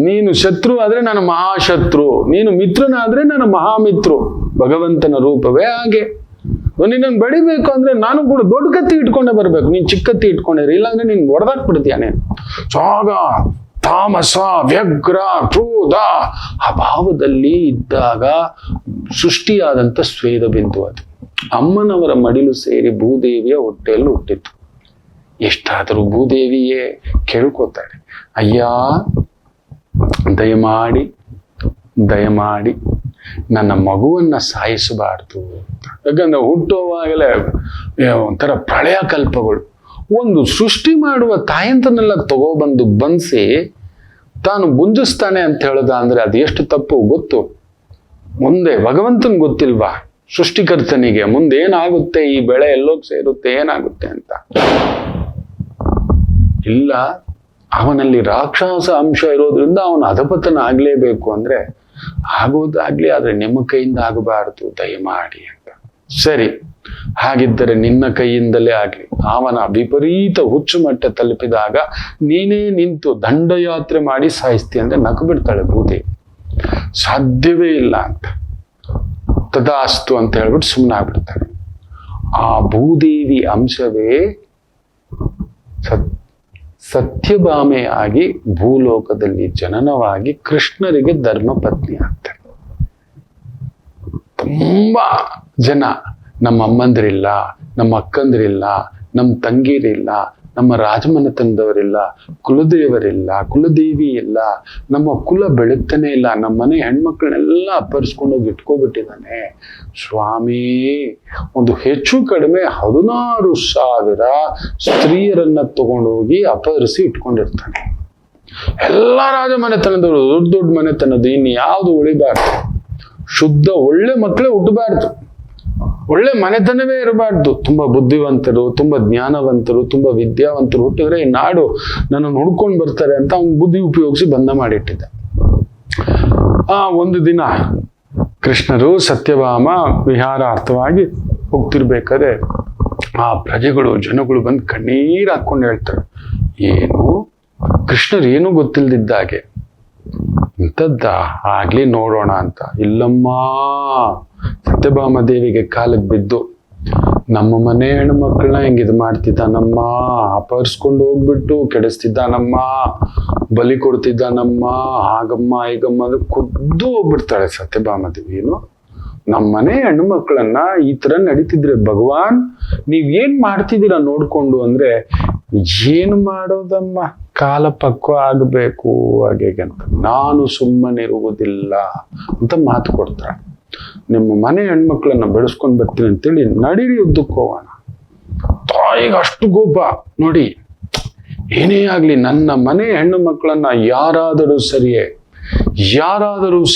ನೀನು ಶತ್ರು ಆದ್ರೆ ನಾನು ಮಹಾಶತ್ರು, ನೀನು ಮಿತ್ರನಾದ್ರೆ ನಾನು ಮಹಾಮಿತ್ರು. ಭಗವಂತನ ರೂಪವೇ ಹಾಗೆ. ನಿನ್ನನ್ನು ಬಡಿಬೇಕು ಅಂದ್ರೆ ನಾನು ಕೂಡ ದೊಡ್ಡ ಕತ್ತಿ ಇಟ್ಕೊಂಡೆ ಬರ್ಬೇಕು, ನೀನ್ ಚಿಕ್ಕ ಕತ್ತಿ ಇಟ್ಕೊಂಡಿರಿ, ಇಲ್ಲಾಂದ್ರೆ ನೀನ್ ಹೊಡೆದಾಕ್ಬಿಡ್ತೀಯ. ನೀನು ಸಾಗ ತಾಮಸ ವ್ಯಗ್ರ ಕ್ರೋಧ ಆ ಭಾವದಲ್ಲಿ ಇದ್ದಾಗ ಸೃಷ್ಟಿಯಾದಂತ ಸ್ವೇದ ಬಿಂದು ಅದು ಅಮ್ಮನವರ ಮಡಿಲು ಸೇರಿ ಭೂದೇವಿಯ ಹೊಟ್ಟೆಯಲ್ಲಿ ಹುಟ್ಟಿತ್ತು. ಎಷ್ಟಾದರೂ ಭೂದೇವಿಯೇ ಕೇಳ್ಕೊತಾಳೆ, ಅಯ್ಯ ದಯಮಾಡಿ ದಯಮಾಡಿ ನನ್ನ ಮಗುವನ್ನ ಸಾಯಿಸಬಾರ್ದು ಅಂತ. ಯಾಕಂದ್ರೆ ಹುಟ್ಟುವಾಗಲೇ ಒಂಥರ ಪ್ರಳಯ ಕಲ್ಪಗಳು. ಒಂದು ಸೃಷ್ಟಿ ಮಾಡುವ ತಾಯಂತನೆಲ್ಲ ತಗೊಬಂದು ಬಂಧಿಸಿ ತಾನು ಬುಂಜಿಸ್ತಾನೆ ಅಂತ ಹೇಳದ ಅಂದ್ರೆ ಅದು ಎಷ್ಟು ತಪ್ಪು ಗೊತ್ತು. ಮುಂದೆ ಭಗವಂತನ್ ಗೊತ್ತಿಲ್ವಾ ಸೃಷ್ಟಿಕರ್ತನಿಗೆ ಮುಂದೆ ಏನಾಗುತ್ತೆ, ಈ ಬೆಳೆ ಎಲ್ಲೋಗ್ ಸೇರುತ್ತೆ, ಏನಾಗುತ್ತೆ ಅಂತ. ಇಲ್ಲ, ಅವನಲ್ಲಿ ರಾಕ್ಷಸ ಅಂಶ ಇರೋದ್ರಿಂದ ಅವನು ಅಧಪತನ ಆಗ್ಲೇಬೇಕು ಅಂದ್ರೆ ಆಗೋದಾಗ್ಲಿ, ಆದ್ರೆ ನಿಮ್ಮ ಕೈಯಿಂದ ಆಗಬಾರದು ದಯಮಾಡಿ ಅಂತ. ಸರಿ, ಹಾಗಿದ್ದರೆ ನಿನ್ನ ಕೈಯಿಂದಲೇ ಆಗ್ಲಿ. ಅವನ ವಿಪರೀತ ಹುಚ್ಚು ಮಟ್ಟ ತಲುಪಿದಾಗ ನೀನೇ ನಿಂತು ದಂಡಯಾತ್ರೆ ಮಾಡಿ ಸಾಯಿಸ್ತಿ ಅಂದ್ರೆ ನಕ್ಕು ಬಿಡ್ತಾಳೆ ಭೂದೇವಿ. ಸಾಧ್ಯವೇ ಇಲ್ಲ ಅಂತ ತದಾಸ್ತು ಅಂತ ಹೇಳ್ಬಿಟ್ಟು ಸುಮ್ಮನಾಗ್ಬಿಡ್ತಾಳೆ. ಆ ಭೂದೇವಿ ಅಂಶವೇ ಸತ್ಯಭಾಮೆ ಆಗಿ ಭೂಲೋಕದಲ್ಲಿ ಜನನವಾಗಿ ಕೃಷ್ಣರಿಗೆ ಧರ್ಮ ಪತ್ನಿ ಆಗ್ತಾರೆ. ತುಂಬಾ ಜನ ನಮ್ಮ ಅಮ್ಮಂದ್ರಿಲ್ಲ, ನಮ್ಮ ಅಕ್ಕಂದ್ರಿಲ್ಲ, ನಮ್ಮ ತಂಗಿರಿಲ್ಲ, ನಮ್ಮ ರಾಜಮನೆತನದವರಿಲ್ಲ, ಕುಲದೇವರಿಲ್ಲ, ಕುಲದೇವಿ ಇಲ್ಲ, ನಮ್ಮ ಕುಲ ಬೆಳಗ್ತಾನೆ ಇಲ್ಲ, ನಮ್ಮ ಮನೆ ಹೆಣ್ಮಕ್ಳನ್ನೆಲ್ಲ ಅಪ್ಪರಿಸ್ಕೊಂಡೋಗಿ ಇಟ್ಕೊಬಿಟ್ಟಿದ್ದಾನೆ ಸ್ವಾಮಿ. ಒಂದು ಹೆಚ್ಚು ಕಡಿಮೆ 16,000 ಸ್ತ್ರೀಯರನ್ನ ತಗೊಂಡೋಗಿ ಅಪಹರಿಸಿ ಇಟ್ಕೊಂಡಿರ್ತಾನೆ. ಎಲ್ಲ ರಾಜಮನೆತನದವರು, ದೊಡ್ಡ ದೊಡ್ಡ ಮನೆತನದ್ದು, ಇನ್ನು ಯಾವುದು ಉಳಿಬಾರ್ದು. ಶುದ್ಧ ಒಳ್ಳೆ ಮಕ್ಕಳೇ ಹುಟ್ಟಬಾರ್ದು, ಒಳ್ಳೆ ಮನೆತನವೇ ಇರಬಾರ್ದು. ತುಂಬಾ ಬುದ್ಧಿವಂತರು, ತುಂಬಾ ಜ್ಞಾನವಂತರು, ತುಂಬಾ ವಿದ್ಯಾವಂತರು ಹುಟ್ಟಿದ್ರೆ ಈ ನಾಡು ನನ್ನನ್ನು ಹುಡ್ಕೊಂಡು ಬರ್ತಾರೆ ಅಂತ ಅವ್ನು ಬುದ್ಧಿ ಉಪಯೋಗಿಸಿ ಬಂಧ ಮಾಡಿಟ್ಟಿದ್ದ. ಒಂದು ದಿನ ಕೃಷ್ಣರು ಸತ್ಯಭಾಮ ವಿಹಾರಾರ್ಥವಾಗಿ ಹೋಗ್ತಿರ್ಬೇಕಾದ್ರೆ ಆ ಪ್ರಜೆಗಳು ಜನಗಳು ಬಂದು ಕಣ್ಣೀರು ಹಾಕೊಂಡು ಹೇಳ್ತಾರೆ, ಏನು ಕೃಷ್ಣರು ಏನೂ ಗೊತ್ತಿಲ್ದಿದ್ದಾಗೆ ಇಂಥದ್ದ ಆಗ್ಲಿ ನೋಡೋಣ ಅಂತ. ಇಲ್ಲಮ್ಮ, ಸತ್ಯಭಾಮ ದೇವಿಗೆ ಕಾಲಕ್ಕೆ ಬಿದ್ದು ನಮ್ಮ ಮನೆ ಹೆಣ್ಮಕ್ಳನ್ನ ಹೆಂಗಿದ್ ಮಾಡ್ತಿದ್ದಾನಮ್ಮ, ಅಪಹರಿಸ್ಕೊಂಡು ಹೋಗ್ಬಿಟ್ಟು ಕೆಡಿಸ್ತಿದ್ದಾನಮ್ಮ, ಬಲಿ ಕೊಡ್ತಿದ್ದಾನಮ್ಮ, ಹಾಗಮ್ಮ ಹೀಗಮ್ಮ ಅಂದ್ರೆ ಖುದ್ದು ಹೋಗ್ಬಿಡ್ತಾಳೆ ಸತ್ಯಭಾಮ ದೇವಿನು. ನಮ್ಮನೆ ಹೆಣ್ಮಕ್ಳನ್ನ ಈ ತರ ನಡೀತಿದ್ರೆ ಭಗವಾನ್ ನೀವೇನ್ ಮಾಡ್ತಿದ್ದೀರಾ ನೋಡ್ಕೊಂಡು ಅಂದ್ರೆ, ಏನು ಮಾಡೋದಮ್ಮ, ಕಾಲ ಪಕ್ವ ಆಗಬೇಕು ಹಾಗೆ ಅಂತ. ನಾನು ಸುಮ್ಮನಿರುವುದಿಲ್ಲ ಅಂತ ಮಾತು ಕೊಡ್ತಾಳೆ. ನಿಮ್ಮ ಮನೆ ಹೆಣ್ಮಕ್ಳನ್ನ ಬೆಳೆಸ್ಕೊಂಡ್ ಬರ್ತೀನಿ ಅಂತೇಳಿ ನಡೀರಿ ಯುದ್ಧಕ್ಕೆ ಹೋಗೋಣ. ತಾಯಿಗೆ ಅಷ್ಟು ಕೋಪ ನೋಡಿ. ಏನೇ ಆಗ್ಲಿ ನನ್ನ ಮನೆ ಹೆಣ್ಣು ಮಕ್ಕಳನ್ನ ಯಾರಾದರೂ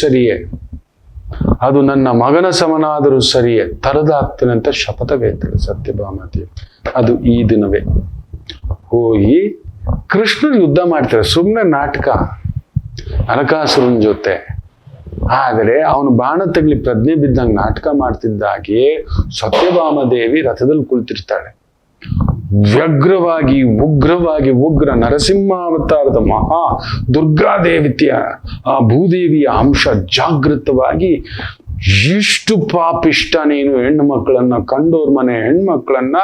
ಸರಿಯೇ, ಅದು ನನ್ನ ಮಗನ ಸಮನಾದರೂ ಸರಿಯೇ ತರದಾಗ್ತೇನೆ ಅಂತ ಶಪಥವೇಳ್ತಾಳೆ ಸತ್ಯಭಾಮದೇವಿ. ಅದು ಈ ದಿನವೇ ಹೋಗಿ ಕೃಷ್ಣರು ಯುದ್ಧ ಮಾಡ್ತಾರೆ. ಸುಮ್ಮನೆ ನಾಟಕ ನರಕಾಸುರನ ಜೊತೆ. ಆದರೆ ಅವನು ಬಾಣ ತಗಲಿ ಪ್ರಜ್ಞೆ ಬಿದ್ದಂಗೆ ನಾಟಕ ಮಾಡ್ತಿದ್ದಾಗೆ ಸತ್ಯಭಾಮ ದೇವಿ ರಥದಲ್ಲಿ ಕುಳಿತಿರ್ತಾಳೆ. ವ್ಯಗ್ರವಾಗಿ ಉಗ್ರ ನರಸಿಂಹಾವತಾರದ ಮಹಾ ದುರ್ಗಾದೇವಿಯ ಆ ಭೂದೇವಿಯ ಅಂಶ ಜಾಗೃತವಾಗಿ, ಇಷ್ಟು ಪಾಪಿಷ್ಟ ನೀನು, ಹೆಣ್ಣು ಮಕ್ಕಳನ್ನ ಕಂಡೋರ್ ಮನೆ ಹೆಣ್ಮಕ್ಳನ್ನ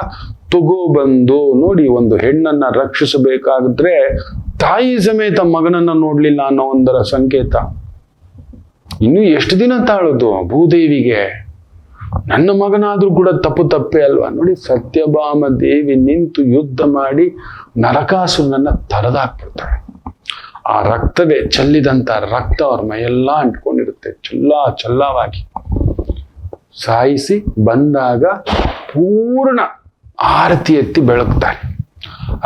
ತಗೋಬಂದು ನೋಡಿ. ಒಂದು ಹೆಣ್ಣನ್ನ ರಕ್ಷಿಸಬೇಕಾದ್ರೆ ತಾಯಿ ಸಮೇತ ಮಗನನ್ನ ನೋಡ್ಲಿಲ್ಲ ಅನ್ನೋ ಒಂದರ ಸಂಕೇತ. ಇನ್ನು ಎಷ್ಟು ದಿನ ತಾಳೋದು ಭೂದೇವಿಗೆ? ನನ್ನ ಮಗನಾದ್ರೂ ಕೂಡ ತಪ್ಪೇ ಅಲ್ವಾ ನೋಡಿ. ಸತ್ಯಭಾಮ ದೇವಿ ನಿಂತು ಯುದ್ಧ ಮಾಡಿ ನರಕಾಸುರನನ್ನ ತರದಾಕ್ಬಿಡ್ತಾಳೆ. ಆ ರಕ್ತವೇ ಚೆಲ್ಲಿದಂತ ರಕ್ತ ಅವ್ರ ಮೈಯೆಲ್ಲ ಅಂಟ್ಕೊಂಡಿರುತ್ತೆ, ಚಲ್ಲವಾಗಿ ಸಾಯಿಸಿ ಬಂದಾಗ ಪೂರ್ಣ ಆರತಿ ಎತ್ತಿ ಬೆಳಗ್ತಾರೆ.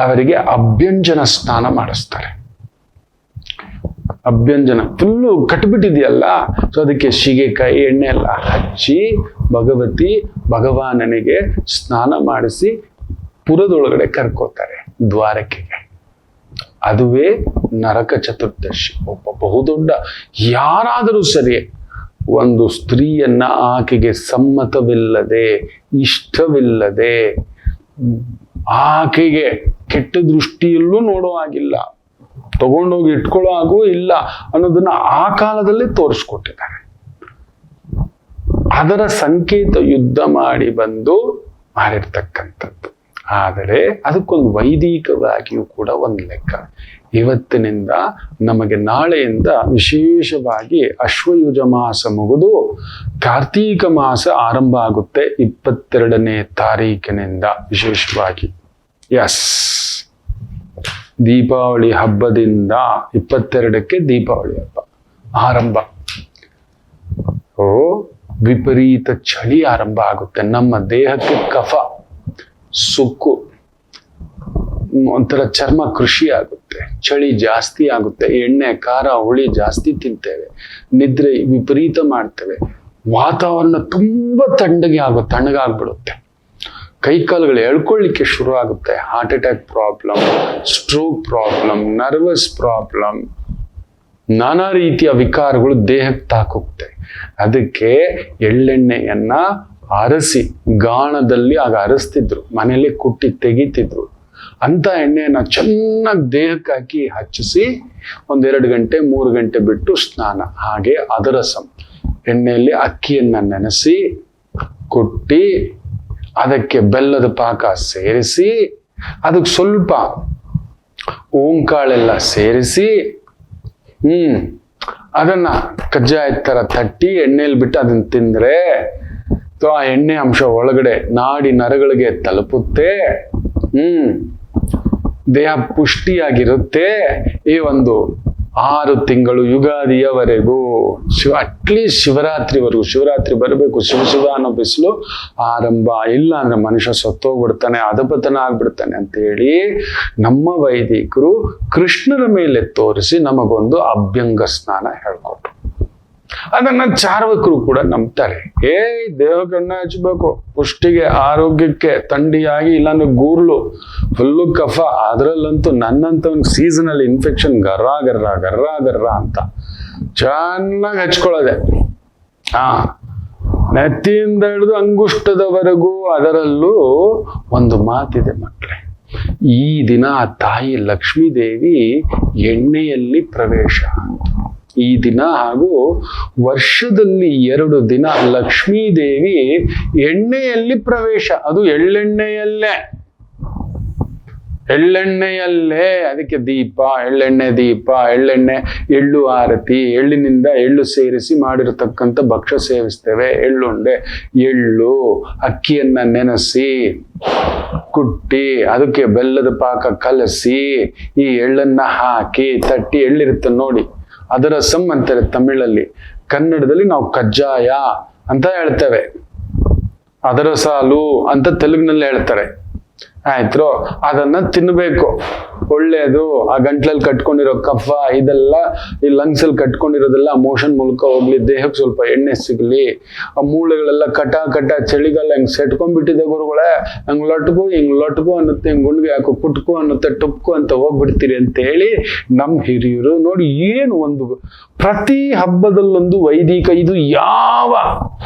ಅವರಿಗೆ ಅಭ್ಯಂಜನ ಸ್ನಾನ ಮಾಡಿಸ್ತಾರೆ. ಅಭ್ಯಂಜನ ಫುಲ್ಲು ಕಟ್ಬಿಟ್ಟಿದೆಯಲ್ಲ, ಸೊ ಅದಕ್ಕೆ ಶಿಗೆಕಾಯಿ ಎಣ್ಣೆ ಎಲ್ಲ ಹಚ್ಚಿ ಭಗವಾನನಿಗೆ ಸ್ನಾನ ಮಾಡಿಸಿ ಪುರದೊಳಗಡೆ ಕರ್ಕೋತಾರೆ ದ್ವಾರಕೆಗೆ. ಅದುವೇ ನರಕ ಚತುರ್ದಶಿ. ಒಬ್ಬ ಬಹುದೊಡ್ಡ ಯಾರಾದರೂ ಸರಿ ಒಂದು ಸ್ತ್ರೀಯನ್ನ ಆಕೆಗೆ ಸಮ್ಮತವಿಲ್ಲದೆ, ಇಷ್ಟವಿಲ್ಲದೆ, ಆಕೆಗೆ ಕೆಟ್ಟ ದೃಷ್ಟಿಯಲ್ಲೂ ನೋಡೋ ಆಗಿಲ್ಲ, ತಗೊಂಡೋಗಿ ಇಟ್ಕೊಳ್ಳೋ ಹಾಗೂ ಇಲ್ಲ ಅನ್ನೋದನ್ನ ಆ ಕಾಲದಲ್ಲೇ ತೋರಿಸ್ಕೊಟ್ಟಿದ್ದಾರೆ. ಅದರ ಸಂಕೇತ ಯುದ್ಧ ಮಾಡಿ ಬಂದು ಮಾಡಿರ್ತಕ್ಕಂಥದ್ದು. ಆದರೆ ಅದಕ್ಕೊಂದು ವೈದಿಕವಾಗಿಯೂ ಕೂಡ ಒಂದು ಲೆಕ್ಕ. ಇವತ್ತಿನಿಂದ ನಮಗೆ ನಾಳೆಯಿಂದ ವಿಶೇಷವಾಗಿ ಅಶ್ವಯುಜ ಮಾಸ ಮುಗಿದು ಕಾರ್ತೀಕ ಮಾಸ ಆರಂಭ ಆಗುತ್ತೆ 22ನೇ ತಾರೀಕಿನಿಂದ ವಿಶೇಷವಾಗಿ. ಎಸ್, ದೀಪಾವಳಿ ಹಬ್ಬದಿಂದ 22ಕ್ಕೆ ದೀಪಾವಳಿ ಹಬ್ಬ ಆರಂಭ. ಓ, ವಿಪರೀತ ಚಳಿ ಆರಂಭ ಆಗುತ್ತೆ. ನಮ್ಮ ದೇಹಕ್ಕೆ ಕಫ, ಸುಕ್ಕು, ಒಂಥರ ಚರ್ಮ ಕೃಷಿ ಆಗುತ್ತೆ, ಚಳಿ ಜಾಸ್ತಿ ಆಗುತ್ತೆ, ಎಣ್ಣೆ ಖಾರ ಹುಳಿ ಜಾಸ್ತಿ ತಿಂತೇವೆ, ನಿದ್ರೆ ವಿಪರೀತ ಮಾಡ್ತೇವೆ, ವಾತಾವರಣ ತುಂಬಾ ತಣ್ಣಗಾಗ್ಬಿಡುತ್ತೆ, ಕೈಕಾಲುಗಳು ಎಳ್ಕೊಳ್ಳಿಕ್ಕೆ ಶುರು ಆಗುತ್ತೆ, heart attack problem, stroke problem, nervous problem, ನಾನಾ ರೀತಿಯ ವಿಕಾರಗಳು ದೇಹಕ್ಕೆ ತಾಕುತ್ತೆ. ಅದಕ್ಕೆ ಎಳ್ಳೆಣ್ಣೆಯನ್ನ ಅರಸಿ ಗಾಣದಲ್ಲಿ ಆಗ ಅರಸ್ತಿದ್ರು, ಮನೆಯಲ್ಲಿ ಕುಟ್ಟಿ ತೆಗಿತಿದ್ರು. ಅಂತ ಎಣ್ಣೆಯನ್ನ ಚೆನ್ನಾಗಿ ದೇಹಕ್ಕೆ ಹಾಕಿ ಹಚ್ಚಿಸಿ 1-2 ಗಂಟೆ 3 ಗಂಟೆ ಬಿಟ್ಟು ಸ್ನಾನ. ಹಾಗೆ ಅದರಸಂ, ಎಣ್ಣೆಯಲ್ಲಿ ಅಕ್ಕಿಯನ್ನ ನೆನೆಸಿ ಕುಟ್ಟಿ ಅದಕ್ಕೆ ಬೆಲ್ಲದ ಪಾಕ ಸೇರಿಸಿ ಅದಕ್ಕೆ ಸ್ವಲ್ಪ ಓಂಕಾಳೆಲ್ಲ ಸೇರಿಸಿ ಅದನ್ನ ಕಜ್ಜಾಯ ತರ ತಟ್ಟಿ ಎಣ್ಣೆಯಲ್ಲಿ ಬಿಟ್ಟು ಅದನ್ನ ತಿಂದ್ರೆ ಆ ಎಣ್ಣೆ ಅಂಶ ಒಳಗಡೆ ನಾಡಿ ನರಗಳಿಗೆ ತಲುಪುತ್ತೆ. ದೇಹ ಪುಷ್ಟಿಯಾಗಿರುತ್ತೆ. ಈ ಒಂದು 6 ತಿಂಗಳು ಯುಗಾದಿಯವರೆಗೂ ಅಟ್ಲೀಸ್ಟ್ ಶಿವರಾತ್ರಿವರೆಗೂ, ಶಿವರಾತ್ರಿ ಬರಬೇಕು, ಶಿವ ಅನ್ನೋ ಬಿಸಿಲು ಆರಂಭ. ಇಲ್ಲ ಅಂದ್ರೆ ಮನುಷ್ಯ ಸತ್ತೋಗ್ಬಿಡ್ತಾನೆ, ಅಧಪತನ ಆಗ್ಬಿಡ್ತಾನೆ ಅಂತ ಹೇಳಿ ನಮ್ಮ ವೈದಿಕರು ಕೃಷ್ಣರ ಮೇಲೆ ತೋರಿಸಿ ನಮಗೊಂದು ಅಭ್ಯಂಗ ಸ್ನಾನ ಹೇಳ್ಕೊಟ್ರು. ಅದನ್ನ ಚಾರ್ವಕರು ಕೂಡ ನಂಬ್ತಾರೆ. ದೇಹಕ್ಕನ್ನ ಹಚ್ಬೇಕು, ಪುಷ್ಟಿಗೆ, ಆರೋಗ್ಯಕ್ಕೆ, ಥಂಡಿಯಾಗಿ, ಇಲ್ಲಾಂದ್ರೆ ಗೂರ್ಲು, ಫುಲ್ಲು ಕಫ, ಅದ್ರಲ್ಲಂತೂ ನನ್ನಂತವನಿಗೆ ಸೀಸನಲ್ ಇನ್ಫೆಕ್ಷನ್ ಗರ್ರ ಅಂತ ಚೆನ್ನಾಗಿ ಹಚ್ಕೊಳ್ಳೋದೆ. ನೆತ್ತಿಯಿಂದ ಹಿಡಿದು ಅಂಗುಷ್ಟದವರೆಗೂ. ಅದರಲ್ಲೂ ಒಂದು ಮಾತಿದೆ ಮಕ್ಕಳೇ, ಈ ದಿನ ತಾಯಿ ಲಕ್ಷ್ಮೀ ದೇವಿ ಎಣ್ಣೆಯಲ್ಲಿ ಪ್ರವೇಶ ಅಂತ. ಈ ದಿನ ಹಾಗೂ ವರ್ಷದಲ್ಲಿ 2 ದಿನ ಲಕ್ಷ್ಮೀ ದೇವಿ ಎಣ್ಣೆಯಲ್ಲಿ ಪ್ರವೇಶ, ಅದು ಎಳ್ಳೆಣ್ಣೆಯಲ್ಲೇ. ಅದಕ್ಕೆ ದೀಪ, ಎಳ್ಳೆಣ್ಣೆ ದೀಪ, ಎಳ್ಳೆಣ್ಣೆ, ಎಳ್ಳು ಆರತಿ, ಎಳ್ಳಿನಿಂದ ಎಳ್ಳು ಸೇರಿಸಿ ಮಾಡಿರತಕ್ಕಂಥ ಭಕ್ಷ್ಯ ಸೇವಿಸ್ತೇವೆ. ಎಳ್ಳುಂಡೆ, ಎಳ್ಳು, ಅಕ್ಕಿಯನ್ನ ನೆನೆಸಿ ಕುಟ್ಟಿ ಅದಕ್ಕೆ ಬೆಲ್ಲದ ಪಾಕ ಕಲಸಿ ಈ ಎಳ್ಳನ್ನ ಹಾಕಿ ತಟ್ಟಿ, ಎಳ್ಳಿರುತ್ತೆ ನೋಡಿ, ಅದರ ಸಮ್ ಅಂತಾರೆ ತಮಿಳಲ್ಲಿ. ಕನ್ನಡದಲ್ಲಿ ನಾವು ಕಜ್ಜಾಯ ಅಂತ ಹೇಳ್ತೇವೆ, ಅದರ ಸಾಲು ಅಂತ ತೆಲುಗಿನಲ್ಲಿ ಹೇಳ್ತಾರೆ. ಆಯ್ತು, ಅದನ್ನ ತಿನ್ಬೇಕು, ಒಳ್ಳೇದು. ಆ ಗಂಟ್ಲಲ್ಲಿ ಕಟ್ಕೊಂಡಿರೋ ಕಫ ಇದೆಲ್ಲ, ಈ ಲಂಗ್ಸ್ ಅಲ್ಲಿ ಕಟ್ಕೊಂಡಿರೋದೆಲ್ಲ ಮೋಷನ್ ಮೂಲಕ ಹೋಗ್ಲಿ, ದೇಹಕ್ಕೆ ಸ್ವಲ್ಪ ಎಣ್ಣೆ ಸಿಗ್ಲಿ. ಆ ಮೂಳೆಗಳೆಲ್ಲ ಕಟ ಚಳಿಗಾಲ ಹೆಂಗ್ ಸೆಟ್ಕೊಂಡ್ಬಿಟ್ಟಿದೆ ಗುರುಗಳೇ, ಹಂಗ್ ಲೊಟ್ಕು ಅನ್ನುತ್ತೆ, ಹಿಂಗ್ ಗುಂಡ್ಗೆ ಹಾಕು, ಕುಟ್ಕು ಅನ್ನುತ್ತೆ, ಟುಪ್ಕು ಅಂತ ಹೋಗ್ಬಿಡ್ತೀರಿ ಅಂತ ಹೇಳಿ ನಮ್ ಹಿರಿಯರು ನೋಡಿ. ಏನು ಒಂದು ಪ್ರತಿ ಹಬ್ಬದಲ್ಲೊಂದು ವೈದಿಕ, ಇದು ಯಾವ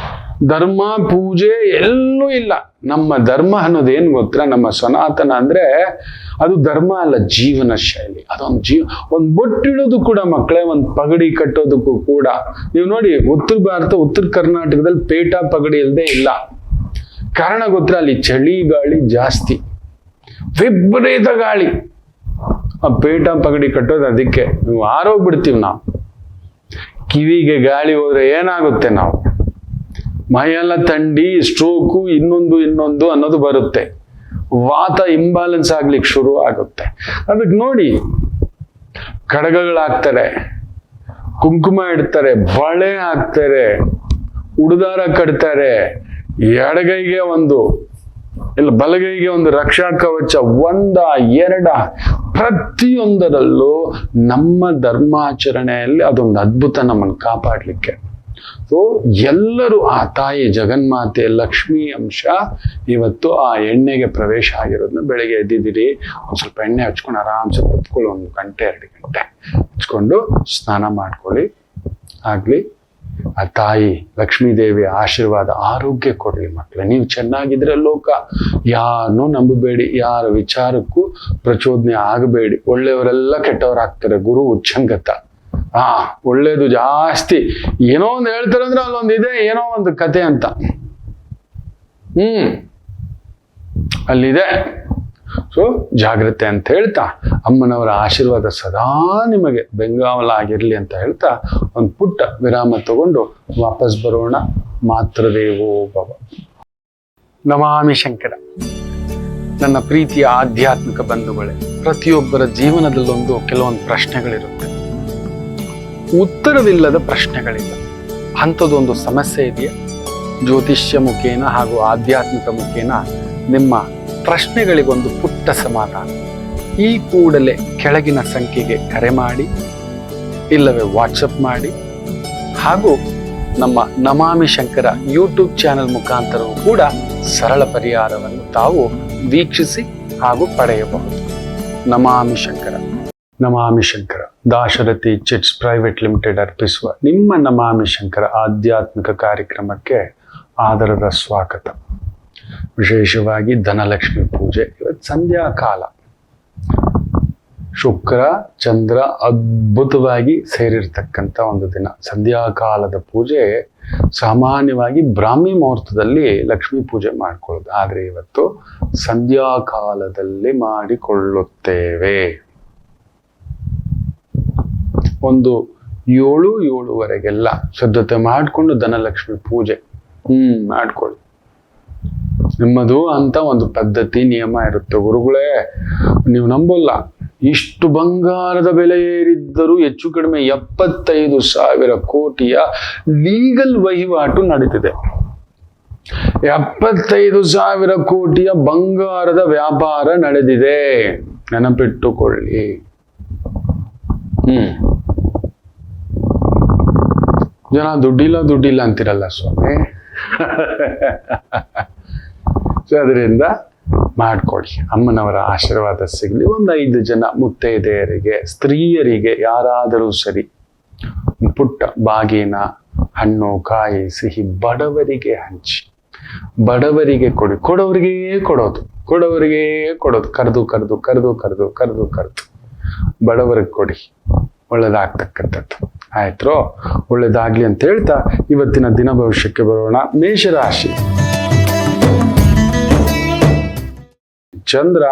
ಧರ್ಮ ಪೂಜೆ ಎಲ್ಲೂ ಇಲ್ಲ. ನಮ್ಮ ಧರ್ಮ ಅನ್ನೋದು ಏನ್ ಗೊತ್ತಾ, ನಮ್ಮ ಸನಾತನ ಅಂದ್ರೆ ಅದು ಧರ್ಮ ಅಲ್ಲ, ಜೀವನ ಶೈಲಿ. ಅದೊಂದು ಒಂದು ಬೊಟ್ಟಿಡೋದು ಕೂಡ ಮಕ್ಕಳೇ, ಒಂದು ಪಗಡಿ ಕಟ್ಟೋದಕ್ಕೂ ಕೂಡ ನೀವು ನೋಡಿ, ಉತ್ತರ ಭಾರತ, ಉತ್ತರ ಕರ್ನಾಟಕದಲ್ಲಿ ಪೇಟ ಪಗಡಿ ಇಲ್ಲದೆ ಇಲ್ಲ. ಕಾರಣ ಗೊತ್ತಾ, ಅಲ್ಲಿ ಚಳಿ ಗಾಳಿ ಜಾಸ್ತಿ, ವಿಪರೀತ ಗಾಳಿ. ಆ ಪೇಟ ಪಗಡಿ ಕಟ್ಟೋದು ಅದಕ್ಕೆ. ನೀವು ಆರೋಗ್ಬಿಡ್ತೀವಿ ನಾವು. ಕಿವಿಗೆ ಗಾಳಿ ಹೋದ್ರೆ ಏನಾಗುತ್ತೆ, ನಾವು ಮೈಯೆಲ್ಲ ಥಂಡಿ, ಸ್ಟ್ರೋಕು, ಇನ್ನೊಂದು ಅನ್ನೋದು ಬರುತ್ತೆ. ವಾತ ಇಂಬ್ಯಾಲೆನ್ಸ್ ಆಗ್ಲಿಕ್ಕೆ ಶುರು ಆಗುತ್ತೆ. ಅದಕ್ಕೆ ನೋಡಿ, ಕಡಗಗಳಾಗ್ತಾರೆ, ಕುಂಕುಮ ಇಡ್ತಾರೆ, ಬಳೆ ಹಾಕ್ತಾರೆ, ಉಡುದಾರ ಕಟ್ತಾರೆ, ಎಡಗೈಗೆ ಒಂದು ಇಲ್ಲ ಬಲಗೈಗೆ ಒಂದು ರಕ್ಷಾ ಕವಚ, 1-2 ಪ್ರತಿಯೊಂದರಲ್ಲೂ ನಮ್ಮ ಧರ್ಮಾಚರಣೆಯಲ್ಲಿ ಅದೊಂದು ಅದ್ಭುತ ನಮ್ಮನ್ನು ಕಾಪಾಡ್ಲಿಕ್ಕೆ. ಸೊ ಎಲ್ಲರೂ ಆ ತಾಯಿ ಜಗನ್ಮಾತೆ ಲಕ್ಷ್ಮೀ ಅಂಶ ಇವತ್ತು ಆ ಎಣ್ಣೆಗೆ ಪ್ರವೇಶ ಆಗಿರೋದನ್ನ ಬೆಳಗ್ಗೆ ಎದ್ದಿದ್ದೀರಿ, ಒಂದ್ ಸ್ವಲ್ಪ ಎಣ್ಣೆ ಹಚ್ಕೊಂಡು ಆರಾಮ್ಸೆ ಕುತ್ಕೊಳ್ಳಿ, 1 ಗಂಟೆ 2 ಗಂಟೆ ಹಚ್ಕೊಂಡು ಸ್ನಾನ ಮಾಡ್ಕೊಳ್ಳಿ. ಆಗ್ಲಿ ಆ ತಾಯಿ ಲಕ್ಷ್ಮೀ ದೇವಿಯ ಆಶೀರ್ವಾದ ಆರೋಗ್ಯ ಕೊಡ್ಲಿ ಮಕ್ಕಳೇ. ನೀವು ಚೆನ್ನಾಗಿದ್ರೆ ಲೋಕ. ಯಾರನ್ನೂ ನಂಬಬೇಡಿ, ಯಾರ ವಿಚಾರಕ್ಕೂ ಪ್ರಚೋದನೆ ಆಗಬೇಡಿ. ಒಳ್ಳೆಯವರೆಲ್ಲ ಕೆಟ್ಟವರಾಗ್ತಾರೆ, ಗುರು ಉಚ್ಚಂಗತ. ಒಳ್ಳೇದು ಜಾಸ್ತಿ ಏನೋ ಒಂದು ಹೇಳ್ತಾರೆ ಅಂದ್ರೆ ಅಲ್ಲೊಂದಿದೆ, ಏನೋ ಒಂದು ಕತೆ ಅಂತ ಅಲ್ಲಿದೆ. ಸೊ ಜಾಗ್ರತೆ ಅಂತ ಹೇಳ್ತಾ, ಅಮ್ಮನವರ ಆಶೀರ್ವಾದ ಸದಾ ನಿಮಗೆ ಬೆಂಗಾವಲ ಆಗಿರ್ಲಿ ಅಂತ ಹೇಳ್ತಾ ಒಂದು ಪುಟ್ಟ ವಿರಾಮ ತಗೊಂಡು ವಾಪಸ್ ಬರೋಣ. ಮಾತೃದೇವೋ ಭವ. ನಮಾಮಿ ಶಂಕರ. ನನ್ನ ಪ್ರೀತಿಯ ಆಧ್ಯಾತ್ಮಿಕ ಬಂಧುಗಳೇ, ಪ್ರತಿಯೊಬ್ಬರ ಜೀವನದಲ್ಲೊಂದು ಕೆಲವೊಂದು ಪ್ರಶ್ನೆಗಳಿರುತ್ತೆ. ಉತ್ತರವಿಲ್ಲದ ಪ್ರಶ್ನೆಗಳಿಲ್ಲ. ಅಂಥದ್ದೊಂದು ಸಮಸ್ಯೆ ಇದೆಯಾ? ಜ್ಯೋತಿಷ್ಯ ಮುಖೇನ ಹಾಗೂ ಆಧ್ಯಾತ್ಮಿಕ ಮುಖೇನ ನಿಮ್ಮ ಪ್ರಶ್ನೆಗಳಿಗೊಂದು ಪುಟ್ಟ ಸಮಾಧಾನ. ಈ ಕೂಡಲೇ ಕೆಳಗಿನ ಸಂಖ್ಯೆಗೆ ಕರೆ ಮಾಡಿ, ಇಲ್ಲವೇ ವಾಟ್ಸಪ್ ಮಾಡಿ, ಹಾಗೂ ನಮ್ಮ ನಮಾಮಿ ಶಂಕರ ಯೂಟ್ಯೂಬ್ ಚಾನೆಲ್ ಮುಖಾಂತರವೂ ಕೂಡ ಸರಳ ಪರಿಹಾರವನ್ನು ತಾವು ವೀಕ್ಷಿಸಿ ಹಾಗೂ ಪಡೆಯಬಹುದು. ನಮಾಮಿ ಶಂಕರ. ನಮಾಮಿ Shankara Dasharathi chits private limited ಅರ್ಪಿಸುವ ನಿಮ್ಮ ನಮಾಮಿ ಶಂಕರ ಆಧ್ಯಾತ್ಮಿಕ ಕಾರ್ಯಕ್ರಮಕ್ಕೆ ಆದರದ ಸ್ವಾಗತ. ವಿಶೇಷವಾಗಿ ಧನಲಕ್ಷ್ಮಿ ಪೂಜೆ. ಇವತ್ತು ಸಂಧ್ಯಾಕಾಲ, ಶುಕ್ರ ಚಂದ್ರ ಅದ್ಭುತವಾಗಿ ಸೇರಿರ್ತಕ್ಕಂಥ ಒಂದು ದಿನ. ಸಂಧ್ಯಾಕಾಲದ ಪೂಜೆ ಸಾಮಾನ್ಯವಾಗಿ ಬ್ರಾಹ್ಮಿ ಮುಹೂರ್ತದಲ್ಲಿ ಲಕ್ಷ್ಮೀ ಪೂಜೆ ಮಾಡ್ಕೊಳ್ಳೋದು, ಆದರೆ ಇವತ್ತು ಸಂಧ್ಯಾಕಾಲದಲ್ಲಿ ಮಾಡಿಕೊಳ್ಳುತ್ತೇವೆ. ಒಂದು 7-7:30 ಸಿದ್ಧತೆ ಮಾಡಿಕೊಂಡು ಧನಲಕ್ಷ್ಮಿ ಪೂಜೆ ಮಾಡ್ಕೊಳ್ಳಿ. ನಿಮ್ಮದು ಅಂತ ಒಂದು ಪದ್ಧತಿ ನಿಯಮ ಇರುತ್ತೆ. ಗುರುಗಳೇ, ನೀವು ನಂಬಲ್ಲ, ಇಷ್ಟು ಬಂಗಾರದ ಬೆಲೆ ಏರಿದ್ದರೂ ಹೆಚ್ಚು ಕಡಿಮೆ 75,000 ಕೋಟಿಯ ಲೀಗಲ್ ವಹಿವಾಟು ನಡೆದಿದೆ. 75,000 ಕೋಟಿಯ ಬಂಗಾರದ ವ್ಯಾಪಾರ ನಡೆದಿದೆ, ನೆನಪಿಟ್ಟುಕೊಳ್ಳಿ. ಜನ ದುಡ್ಡಿಲ್ಲ ಅಂತಿರಲ್ಲ ಸ್ವಾಮಿ. ಸೊ ಅದರಿಂದ ಮಾಡ್ಕೊಳ್ಳಿ, ಅಮ್ಮನವರ ಆಶೀರ್ವಾದ ಸಿಗಲಿ. ಒಂದು 5 ಜನ ಮುತ್ತೈದೆಯರಿಗೆ, ಸ್ತ್ರೀಯರಿಗೆ ಯಾರಾದರೂ ಸರಿ ಪುಟ್ಟ ಬಾಗಿನ, ಹಣ್ಣು, ಕಾಯಿ, ಸಿಹಿ ಬಡವರಿಗೆ ಹಂಚಿ, ಬಡವರಿಗೆ ಕೊಡಿ. ಕೊಡೋರಿಗೆ ಕೊಡೋದು, ಕರೆದು ಬಡವರಿಗೆ ಕೊಡಿ. ಒಳ್ಳೇದಾಗ್ತಕ್ಕಂಥದ್ದು. ಆಯ್ತು, ಒಳ್ಳೇದಾಗ್ಲಿ ಅಂತ ಹೇಳ್ತಾ ಇವತ್ತಿನ ದಿನ ಭವಿಷ್ಯಕ್ಕೆ ಬರೋಣ. ಮೇಷರಾಶಿ. ಚಂದ್ರ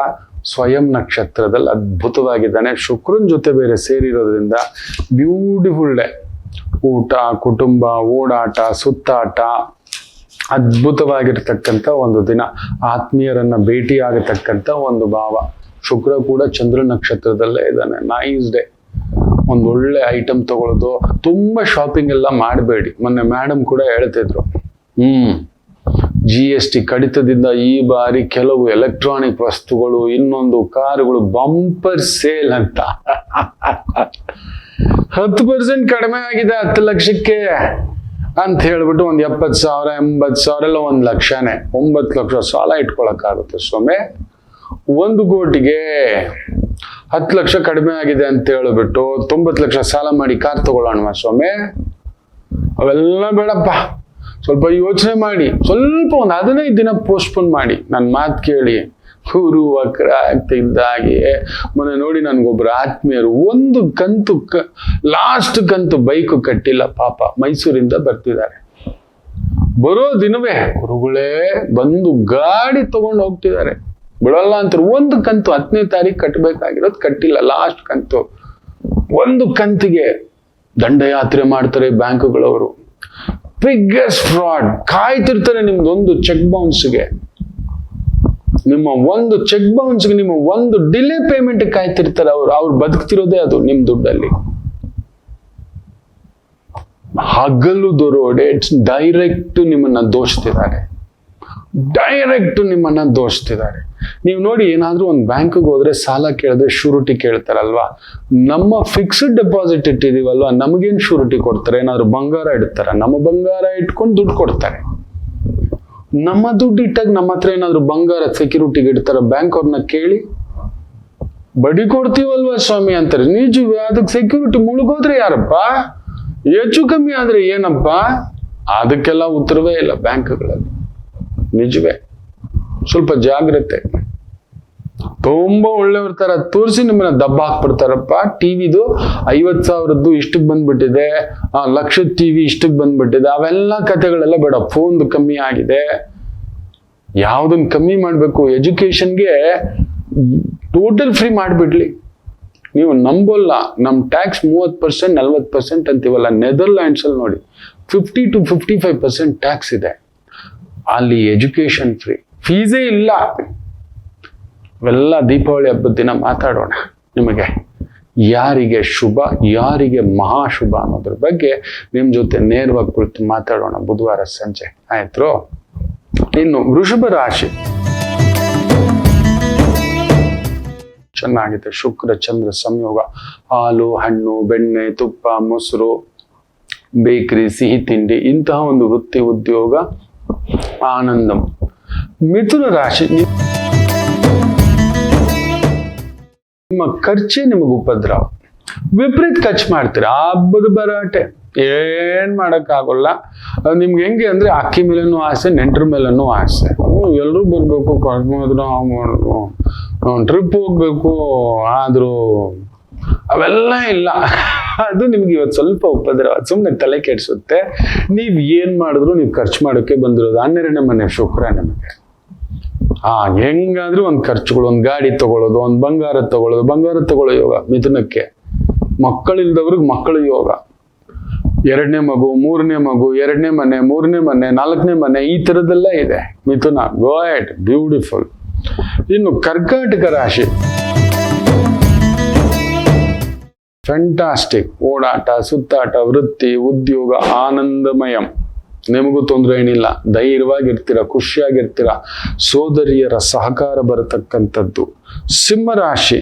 ಸ್ವಯಂ ನಕ್ಷತ್ರದಲ್ಲಿ ಅದ್ಭುತವಾಗಿದ್ದಾನೆ. ಶುಕ್ರನ ಜೊತೆ ಬೇರೆ ಸೇರಿರೋದ್ರಿಂದ ಬ್ಯೂಟಿಫುಲ್ ಡೇ. ಊಟ, ಕುಟುಂಬ, ಓಡಾಟ, ಸುತ್ತಾಟ, ಅದ್ಭುತವಾಗಿರ್ತಕ್ಕಂಥ ಒಂದು ದಿನ. ಆತ್ಮೀಯರನ್ನ ಭೇಟಿ ಆಗತಕ್ಕಂಥ ಒಂದು ಭಾವ. ಶುಕ್ರ ಕೂಡ ಚಂದ್ರ ನಕ್ಷತ್ರದಲ್ಲೇ ಇದ್ದಾನೆ. Nice day. ಒಂದು ಒಳ್ಳೆ ಐಟಮ್ ತಗೊಳ್ಳೋದು. ತುಂಬಾ ಶಾಪಿಂಗ್ ಎಲ್ಲ ಮಾಡಬೇಡಿ. ಮೊನ್ನೆ ಮೇಡಮ್ ಕೂಡ ಹೇಳ್ತಿದ್ರು, GST ಕಡಿತದಿಂದ ಈ ಬಾರಿ ಕೆಲವು ಎಲೆಕ್ಟ್ರಾನಿಕ್ ವಸ್ತುಗಳು, ಇನ್ನೊಂದು ಕಾರುಗಳು ಬಂಪರ್ ಸೇಲ್ ಅಂತ 10% ಕಡಿಮೆ ಆಗಿದೆ 10 ಲಕ್ಷಕ್ಕೆ ಅಂತ ಹೇಳ್ಬಿಟ್ಟು ಒಂದು 70,000 80,000 ಎಲ್ಲ 1 ಲಕ್ಷನೇ. 9 ಲಕ್ಷ ಸಾಲ ಇಟ್ಕೊಳಕ್ಕಾಗುತ್ತೆ ಸ್ವಾಮಿ. 1 ಕೋಟಿಗೆ 10 ಲಕ್ಷ ಕಡಿಮೆ ಆಗಿದೆ ಅಂತ ಹೇಳ್ಬಿಟ್ಟು 90 ಲಕ್ಷ ಸಾಲ ಮಾಡಿ ಕಾರ್ ತಗೊಳ್ಳೋಣ ಸ್ವಾಮಿ. ಅವೆಲ್ಲ ಬೇಡಪ್ಪ. ಸ್ವಲ್ಪ ಯೋಚನೆ ಮಾಡಿ, ಸ್ವಲ್ಪ ಒಂದು 15 ದಿನ ಪೋಸ್ಟ್ಪೋನ್ ಮಾಡಿ. ನನ್ನ ಮಾತು ಕೇಳಿ. ಗುರು ವಕ್ರ ಆಗ್ತಿದ್ದಾಗೆ ಮೊನ್ನೆ ನೋಡಿ, ನನ್ಗೊಬ್ರು ಆತ್ಮೀಯರು ಒಂದು ಕಂತು ಲಾಸ್ಟ್ ಕಂತು ಬೈಕ್ ಕಟ್ಟಿಲ್ಲ ಪಾಪ, ಮೈಸೂರಿಂದ ಬರ್ತಿದ್ದಾರೆ. ಬರೋ ದಿನವೇ ಗುರುಗಳೇ ಬಂದು ಗಾಡಿ ತಗೊಂಡು ಹೋಗ್ತಿದ್ದಾರೆ. ಬಿಡಲ್ಲ ಅಂತಾರೆ. ಒಂದು ಕಂತು 10ನೇ ತಾರೀಕು ಕಟ್ಟಬೇಕಾಗಿರೋದು ಕಟ್ಟಿಲ್ಲ, ಲಾಸ್ಟ್ ಕಂತು. ಒಂದು ಕಂತಿಗೆ ದಂಡಯಾತ್ರೆ ಮಾಡ್ತಾರೆ ಬ್ಯಾಂಕುಗಳವರು. Biggest fraud. ಕಾಯ್ತಿರ್ತಾರೆ ನಿಮ್ದೊಂದು ಚೆಕ್ ಬೌನ್ಸ್ಗೆ, ನಿಮ್ಮ ಒಂದು ಚೆಕ್ ಬೌನ್ಸ್ಗೆ, ನಿಮ್ಮ ಒಂದು ಡಿಲೇ ಪೇಮೆಂಟ್ ಕಾಯ್ತಿರ್ತಾರೆ. ಅವ್ರು ಬದುಕ್ತಿರೋದೇ ಅದು ನಿಮ್ ದುಡ್ಡಲ್ಲಿ. ಹಗಲು ದೊರೋಡೆ ಡೈರೆಕ್ಟ್ ನಿಮ್ಮನ್ನ ದೋಷಿಸ್ತಿದ್ದಾರೆ. ನೀವು ನೋಡಿ, ಏನಾದ್ರೂ ಒಂದು ಬ್ಯಾಂಕ್ಗೆ ಹೋದ್ರೆ ಸಾಲ ಕೇಳಿದ್ರೆ ಶೂರಿಟಿ ಕೇಳ್ತಾರಲ್ವಾ. ನಮ್ಮ ಫಿಕ್ಸ್ಡ್ ಡೆಪಾಸಿಟ್ ಇಟ್ಟಿದೀವಲ್ವಾ, ನಮಗೇನ್ ಶೂರಿಟಿ ಕೊಡ್ತಾರೆ? ಏನಾದ್ರು ಬಂಗಾರ ಇಡ್ತಾರ? ನಮ್ಮ ಬಂಗಾರ ಇಟ್ಕೊಂಡು ದುಡ್ಡು ಕೊಡ್ತಾರೆ. ನಮ್ಮ ದುಡ್ಡು ಇಟ್ಟಾಗ ನಮ್ಮ ಹತ್ರ ಏನಾದ್ರು ಬಂಗಾರ ಸೆಕ್ಯೂರಿಟಿಗೆ ಇಡ್ತಾರ? ಬ್ಯಾಂಕ್ ಅವ್ರನ್ನ ಕೇಳಿ. ಬಡ್ಡಿ ಕೊಡ್ತೀವಲ್ವಾ ಸ್ವಾಮಿ ಅಂತಾರೆ. ನಿಜವೇ? ಅದಕ್ಕೆ ಸೆಕ್ಯೂರಿಟಿ ಮುಳುಗೋದ್ರೆ ಯಾರಪ್ಪ? ಹೆಚ್ಚು ಕಮ್ಮಿ ಆದ್ರೆ ಏನಪ್ಪ? ಅದಕ್ಕೆಲ್ಲ ಉತ್ತರವೇ ಇಲ್ಲ ಬ್ಯಾಂಕ್ಗಳಲ್ಲಿ. ನಿಜವೇ. ಸ್ವಲ್ಪ ಜಾಗ್ರತೆ. ತುಂಬಾ ಒಳ್ಳೆಯವ್ರ ತರ ತೋರಿಸಿ ನಿಮ್ಮನ್ನ ದಬ್ಬ ಹಾಕ್ಬಿಡ್ತಾರಪ್ಪ. ಟಿವಿದು 50,000ದ್ದು ಇಷ್ಟಕ್ಕೆ ಬಂದ್ಬಿಟ್ಟಿದೆ, ಲಕ್ಷದ ಟಿವಿ ಇಷ್ಟಕ್ಕೆ ಬಂದ್ಬಿಟ್ಟಿದೆ. ಅವೆಲ್ಲ ಕಥೆಗಳೆಲ್ಲ ಬೇಡ. ಫೋನ್ದು ಕಮ್ಮಿ ಆಗಿದೆ. ಯಾವ್ದನ್ನ ಕಮ್ಮಿ ಮಾಡ್ಬೇಕು? ಎಜುಕೇಶನ್ಗೆ ಟೋಟಲ್ ಫ್ರೀ ಮಾಡ್ಬಿಡ್ಲಿ. ನೀವು ನಂಬೋಲ್ಲ, ನಮ್ ಟ್ಯಾಕ್ಸ್ 30% 40% ಅಂತೀವಲ್ಲ. ನೆದರ್ಲ್ಯಾಂಡ್ಸ್ ಅಲ್ಲಿ ನೋಡಿ 50 to 55% ಟ್ಯಾಕ್ಸ್ ಇದೆ. ಅಲ್ಲಿ ಎಜುಕೇಶನ್ ಫ್ರೀ, ಫೀಸೇ ಇಲ್ಲ. ಇವೆಲ್ಲ ದೀಪಾವಳಿ ಹಬ್ಬದ ದಿನ ಮಾತಾಡೋಣ. ನಿಮಗೆ ಯಾರಿಗೆ ಶುಭ, ಯಾರಿಗೆ ಮಹಾಶುಭ ಅನ್ನೋದ್ರ ಬಗ್ಗೆ ನಿಮ್ಮ ಜೊತೆ ನೇರವಾಗಿ ಕುಳಿತು ಮಾತಾಡೋಣ ಬುಧವಾರ ಸಂಜೆ. ಆಯ್ತು. ಇನ್ನು ವೃಷಭ ರಾಶಿ ಚೆನ್ನಾಗಿದೆ. ಶುಕ್ರ ಚಂದ್ರ ಸಂಯೋಗ, ಹಾಲು, ಹಣ್ಣು, ಬೆಣ್ಣೆ, ತುಪ್ಪ, ಮೊಸರು, ಬೇಕರಿ, ಸಿಹಿ ತಿಂಡಿ, ಇಂತಹ ಒಂದು ವೃತ್ತಿ ಉದ್ಯೋಗ ಆನಂದಂ. ಮಿಥುನ ರಾಶಿ, ನಿಮ್ಮ ಖರ್ಚೆ ನಿಮಗೆ ಉಪದ್ರವ, ವಿಪರೀತ ಖರ್ಚು ಮಾಡ್ತೀರಾ. ಹಬ್ಬದ ಭರಾಟೆ, ಏನ್ ಮಾಡಕ್ಕಾಗಲ್ಲ. ನಿಮ್ಗೆ ಹೆಂಗೆ ಅಂದ್ರೆ ಅಕ್ಕಿ ಮೇಲೂ ಆಸೆ, ನೆಂಟರ ಮೇಲೂ ಆಸೆ. ಎಲ್ರೂ ಬರ್ಬೇಕು, ಟ್ರಿಪ್ ಹೋಗ್ಬೇಕು, ಆದ್ರೂ ಅವೆಲ್ಲ ಇಲ್ಲ. ಅದು ನಿಮ್ಗೆ ಇವತ್ತು ಸ್ವಲ್ಪ ಉಪದ್ರವ, ಸುಮ್ಮನೆ ತಲೆ ಕೆಡಿಸುತ್ತೆ. ನೀವ್ ಏನ್ ಮಾಡಿದ್ರು ನೀವು ಖರ್ಚು ಮಾಡೋಕೆ ಬಂದಿರೋದು. 12ನೇ ಮನೆ ಶುಕ್ರ ನಿಮಗೆ. ಹೆಂಗಾದ್ರೂ ಒಂದು ಖರ್ಚುಗಳು, ಒಂದು ಗಾಡಿ ತಗೊಳ್ಳೋದು, ಒಂದು ಬಂಗಾರ ತಗೊಳ್ಳೋ ಯೋಗ ಮಿಥುನಕ್ಕೆ. ಮಕ್ಕಳಿಲ್ದವ್ರಿಗೆ ಮಕ್ಕಳ ಯೋಗ. 2ನೇ ಮಗು, 3ನೇ ಮಗು, 2ನೇ ಮನೆ, 3ನೇ ಮನೆ, 4ನೇ ಮನೆ, ಈ ತರದೆಲ್ಲ ಇದೆ ಮಿಥುನ. ಗೋಯಟ್ ಬ್ಯೂಟಿಫುಲ್. ಇನ್ನು ಕರ್ಕಾಟಕ ರಾಶಿ, ಫ್ಯಾಂಟಾಸ್ಟಿಕ್. ಓಡಾಟ, ಸುತ್ತಾಟ, ವೃತ್ತಿ, ಉದ್ಯೋಗ ಆನಂದಮಯಂ. ನಿಮಗೂ ತೊಂದರೆ ಏನಿಲ್ಲ, ಧೈರ್ಯವಾಗಿರ್ತೀರ, ಖುಷಿಯಾಗಿರ್ತೀರ. ಸೋದರಿಯರ ಸಹಕಾರ ಬರತಕ್ಕಂಥದ್ದು. ಸಿಂಹರಾಶಿ,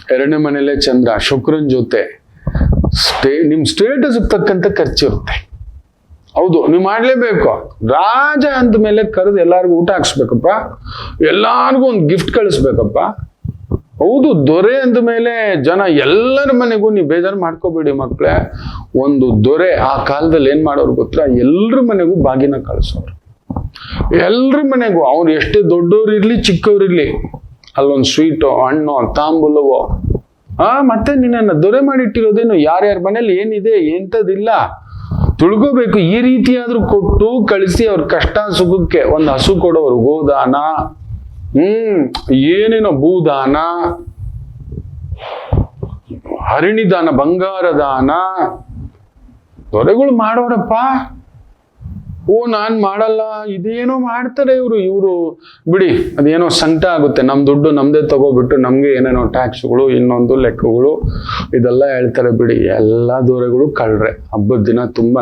2ನೇ ಮನೇಲೆ ಚಂದ್ರ ಶುಕ್ರನ್ ಜೊತೆ. ನಿಮ್ ಸ್ಟೇಟಸ್ ತಕ್ಕಂತ ಖರ್ಚಿರುತ್ತೆ. ಹೌದು, ನೀವು ಮಾಡ್ಲೇಬೇಕು. ರಾಜ ಅಂದ ಮೇಲೆ ಕರೆದು ಎಲ್ಲಾರ್ಗು ಊಟ ಹಾಕ್ಸ್ಬೇಕಪ್ಪ, ಎಲ್ಲಾರ್ಗು ಒಂದು ಗಿಫ್ಟ್ ಕಳಿಸ್ಬೇಕಪ್ಪ. ಹೌದು, ದೊರೆ ಅಂದ ಮೇಲೆ ಜನ ಎಲ್ಲರ ಮನೆಗೂ ನೀವು ಬೇಜಾರು ಮಾಡ್ಕೋಬೇಡಿ ಮಕ್ಳೇ. ಒಂದು ದೊರೆ ಆ ಕಾಲದಲ್ಲಿ ಏನ್ ಮಾಡೋರು ಗೊತ್ತಾ, ಎಲ್ರ ಮನೆಗೂ ಬಾಗಿನ ಕಳಿಸೋರು. ಎಲ್ರ ಮನೆಗೂ, ಅವ್ರು ಎಷ್ಟೇ ದೊಡ್ಡವ್ರಿರ್ಲಿ ಚಿಕ್ಕವ್ರಿರ್ಲಿ, ಅಲ್ಲೊಂದು ಸ್ವೀಟೋ, ಹಣ್ಣೋ, ತಾಂಬೂಲವೋ. ಮತ್ತೆ ನಿನ್ನನ್ನು ದೊರೆ ಮಾಡಿಟ್ಟಿರೋದೇನು, ಯಾರ್ಯಾರ ಮನೇಲಿ ಏನಿದೆ ಎಂಥದಿಲ್ಲ ತಿಳ್ಕೋಬೇಕು. ಈ ರೀತಿಯಾದ್ರೂ ಕೊಟ್ಟು ಕಳಿಸಿ ಅವ್ರ ಕಷ್ಟ ಸುಖಕ್ಕೆ. ಒಂದು ಹಸು ಕೊಡೋರು ಗೋದಾನ, ಏನೇನೋ ಭೂದಾನ, ಹರಿಣಿದಾನ, ಬಂಗಾರ ದಾನ, ದೊರೆಗಳು ಮಾಡೋರಪ್ಪ. ನಾನ್ ಮಾಡಲ್ಲ, ಇದೇನೋ ಮಾಡ್ತಾರೆ ಇವರು ಬಿಡಿ, ಅದೇನೋ ಸಂಕಟ ಆಗುತ್ತೆ. ನಮ್ ದುಡ್ಡು ನಮ್ದೇ ತಗೋಬಿಟ್ಟು ನಮ್ಗೆ ಏನೇನೋ ಟ್ಯಾಕ್ಸ್ಗಳು, ಇನ್ನೊಂದು ಲೆಕ್ಕಗಳು, ಇದೆಲ್ಲ ಹೇಳ್ತಾರೆ ಬಿಡಿ. ಎಲ್ಲಾ ದೊರೆಗಳು ಕಳ್ರೆ. ಹಬ್ಬದ ದಿನ ತುಂಬಾ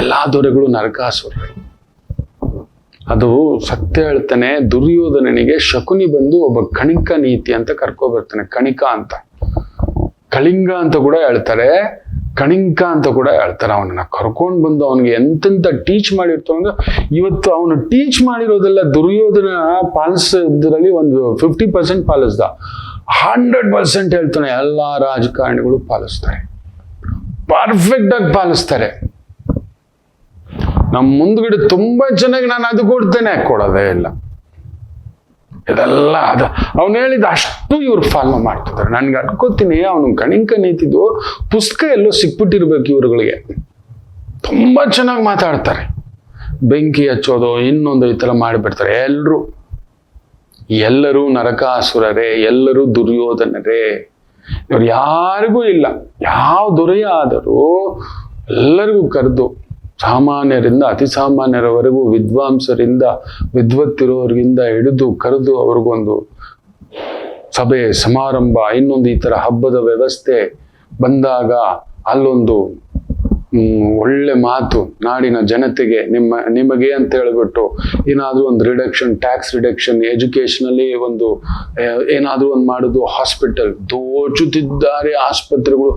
ಎಲ್ಲಾ ದೊರೆಗಳು ನರಕಾಸುರ್ರೆ. ಅದು ಸತ್ಯ ಹೇಳ್ತಾನೆ. ದುರ್ಯೋಧನನಿಗೆ ಶಕುನಿ ಬಂದು ಒಬ್ಬ ಕಣಿಕ ನೀತಿ ಅಂತ ಕರ್ಕೊಬರ್ತಾನೆ. ಕಣಿಕ ಅಂತ, ಕಳಿಂಗ ಅಂತ ಕೂಡ ಹೇಳ್ತಾರೆ, ಕಣಿಂಕ ಅಂತ ಕೂಡ ಹೇಳ್ತಾರೆ. ಅವನನ್ನ ಕರ್ಕೊಂಡ್ ಬಂದು ಅವನಿಗೆ ಎಂತೆಂತ ಟೀಚ್ ಮಾಡಿರ್ತಾವ ಅಂದ್ರೆ, ಇವತ್ತು ಅವನು ಟೀಚ್ ಮಾಡಿರೋದೆಲ್ಲ ದುರ್ಯೋಧನ ಪಾಲಿಸೋದ್ರಲ್ಲಿ ಒಂದು 50% ಪಾಲಿಸ್ದ. 100% ಹೇಳ್ತಾನೆ ಎಲ್ಲಾ ರಾಜಕಾರಣಿಗಳು ಪಾಲಿಸ್ತಾರೆ, ಪರ್ಫೆಕ್ಟ್ ಆಗಿ ಪಾಲಿಸ್ತಾರೆ. ನಮ್ಮ ಮುಂದ್ಗಡೆ ತುಂಬಾ ಚೆನ್ನಾಗಿ ನಾನು ಅದು ಕೊಡ್ತೇನೆ, ಕೊಡೋದೇ ಇಲ್ಲ. ಇದೆಲ್ಲ ಅದು ಅವ್ನು ಹೇಳಿದ ಅಷ್ಟು ಇವ್ರು ಫಾಲೋ ಮಾಡ್ತಿದ್ದಾರೆ. ನನ್ಗೆ ಅನ್ಕೋತೀನಿ ಅವನು ಕಣಿಕ ನೀತಿದು ಪುಸ್ತಕ ಎಲ್ಲೋ ಸಿಕ್ಬಿಟ್ಟಿರ್ಬೇಕು ಇವ್ರುಗಳಿಗೆ. ತುಂಬಾ ಚೆನ್ನಾಗಿ ಮಾತಾಡ್ತಾರೆ. ಬೆಂಕಿ ಹಚ್ಚೋದು, ಇನ್ನೊಂದು ಈ ತರ ಮಾಡಿಬಿಡ್ತಾರೆ. ಎಲ್ಲರೂ ನರಕಾಸುರರೇ, ಎಲ್ಲರೂ ದುರ್ಯೋಧನರೇ. ಇವ್ರು ಯಾರಿಗೂ ಇಲ್ಲ. ಯಾವ ದೊರೆಯ ಆದರೂ ಎಲ್ಲರಿಗೂ ಕರೆದು, ಸಾಮಾನ್ಯರಿಂದ ಅತಿ ಸಾಮಾನ್ಯರವರೆಗೂ, ವಿದ್ವಾಂಸರಿಂದ ವಿದ್ವತ್ತಿರೋರಿಗಿಂದ ಹಿಡಿದು ಕರೆದು ಅವ್ರಿಗೊಂದು ಸಭೆ ಸಮಾರಂಭ, ಇನ್ನೊಂದು ಈ ತರ ಹಬ್ಬದ ವ್ಯವಸ್ಥೆ ಬಂದಾಗ ಅಲ್ಲೊಂದು ಒಳ್ಳೆ ಮಾತು ನಾಡಿನ ಜನತೆಗೆ, ನಿಮಗೆ ಅಂತ ಹೇಳ್ಬಿಟ್ಟು ಏನಾದ್ರೂ ಒಂದು ರಿಡಕ್ಷನ್, ಟ್ಯಾಕ್ಸ್ ರಿಡಕ್ಷನ್, ಎಜುಕೇಶನಲ್ಲಿ ಒಂದು ಏನಾದ್ರೂ ಒಂದು ಮಾಡೋದು. ಹಾಸ್ಪಿಟಲ್ ದೋಚುತ್ತಿದ್ದಾರೆ ಆಸ್ಪತ್ರೆಗಳು,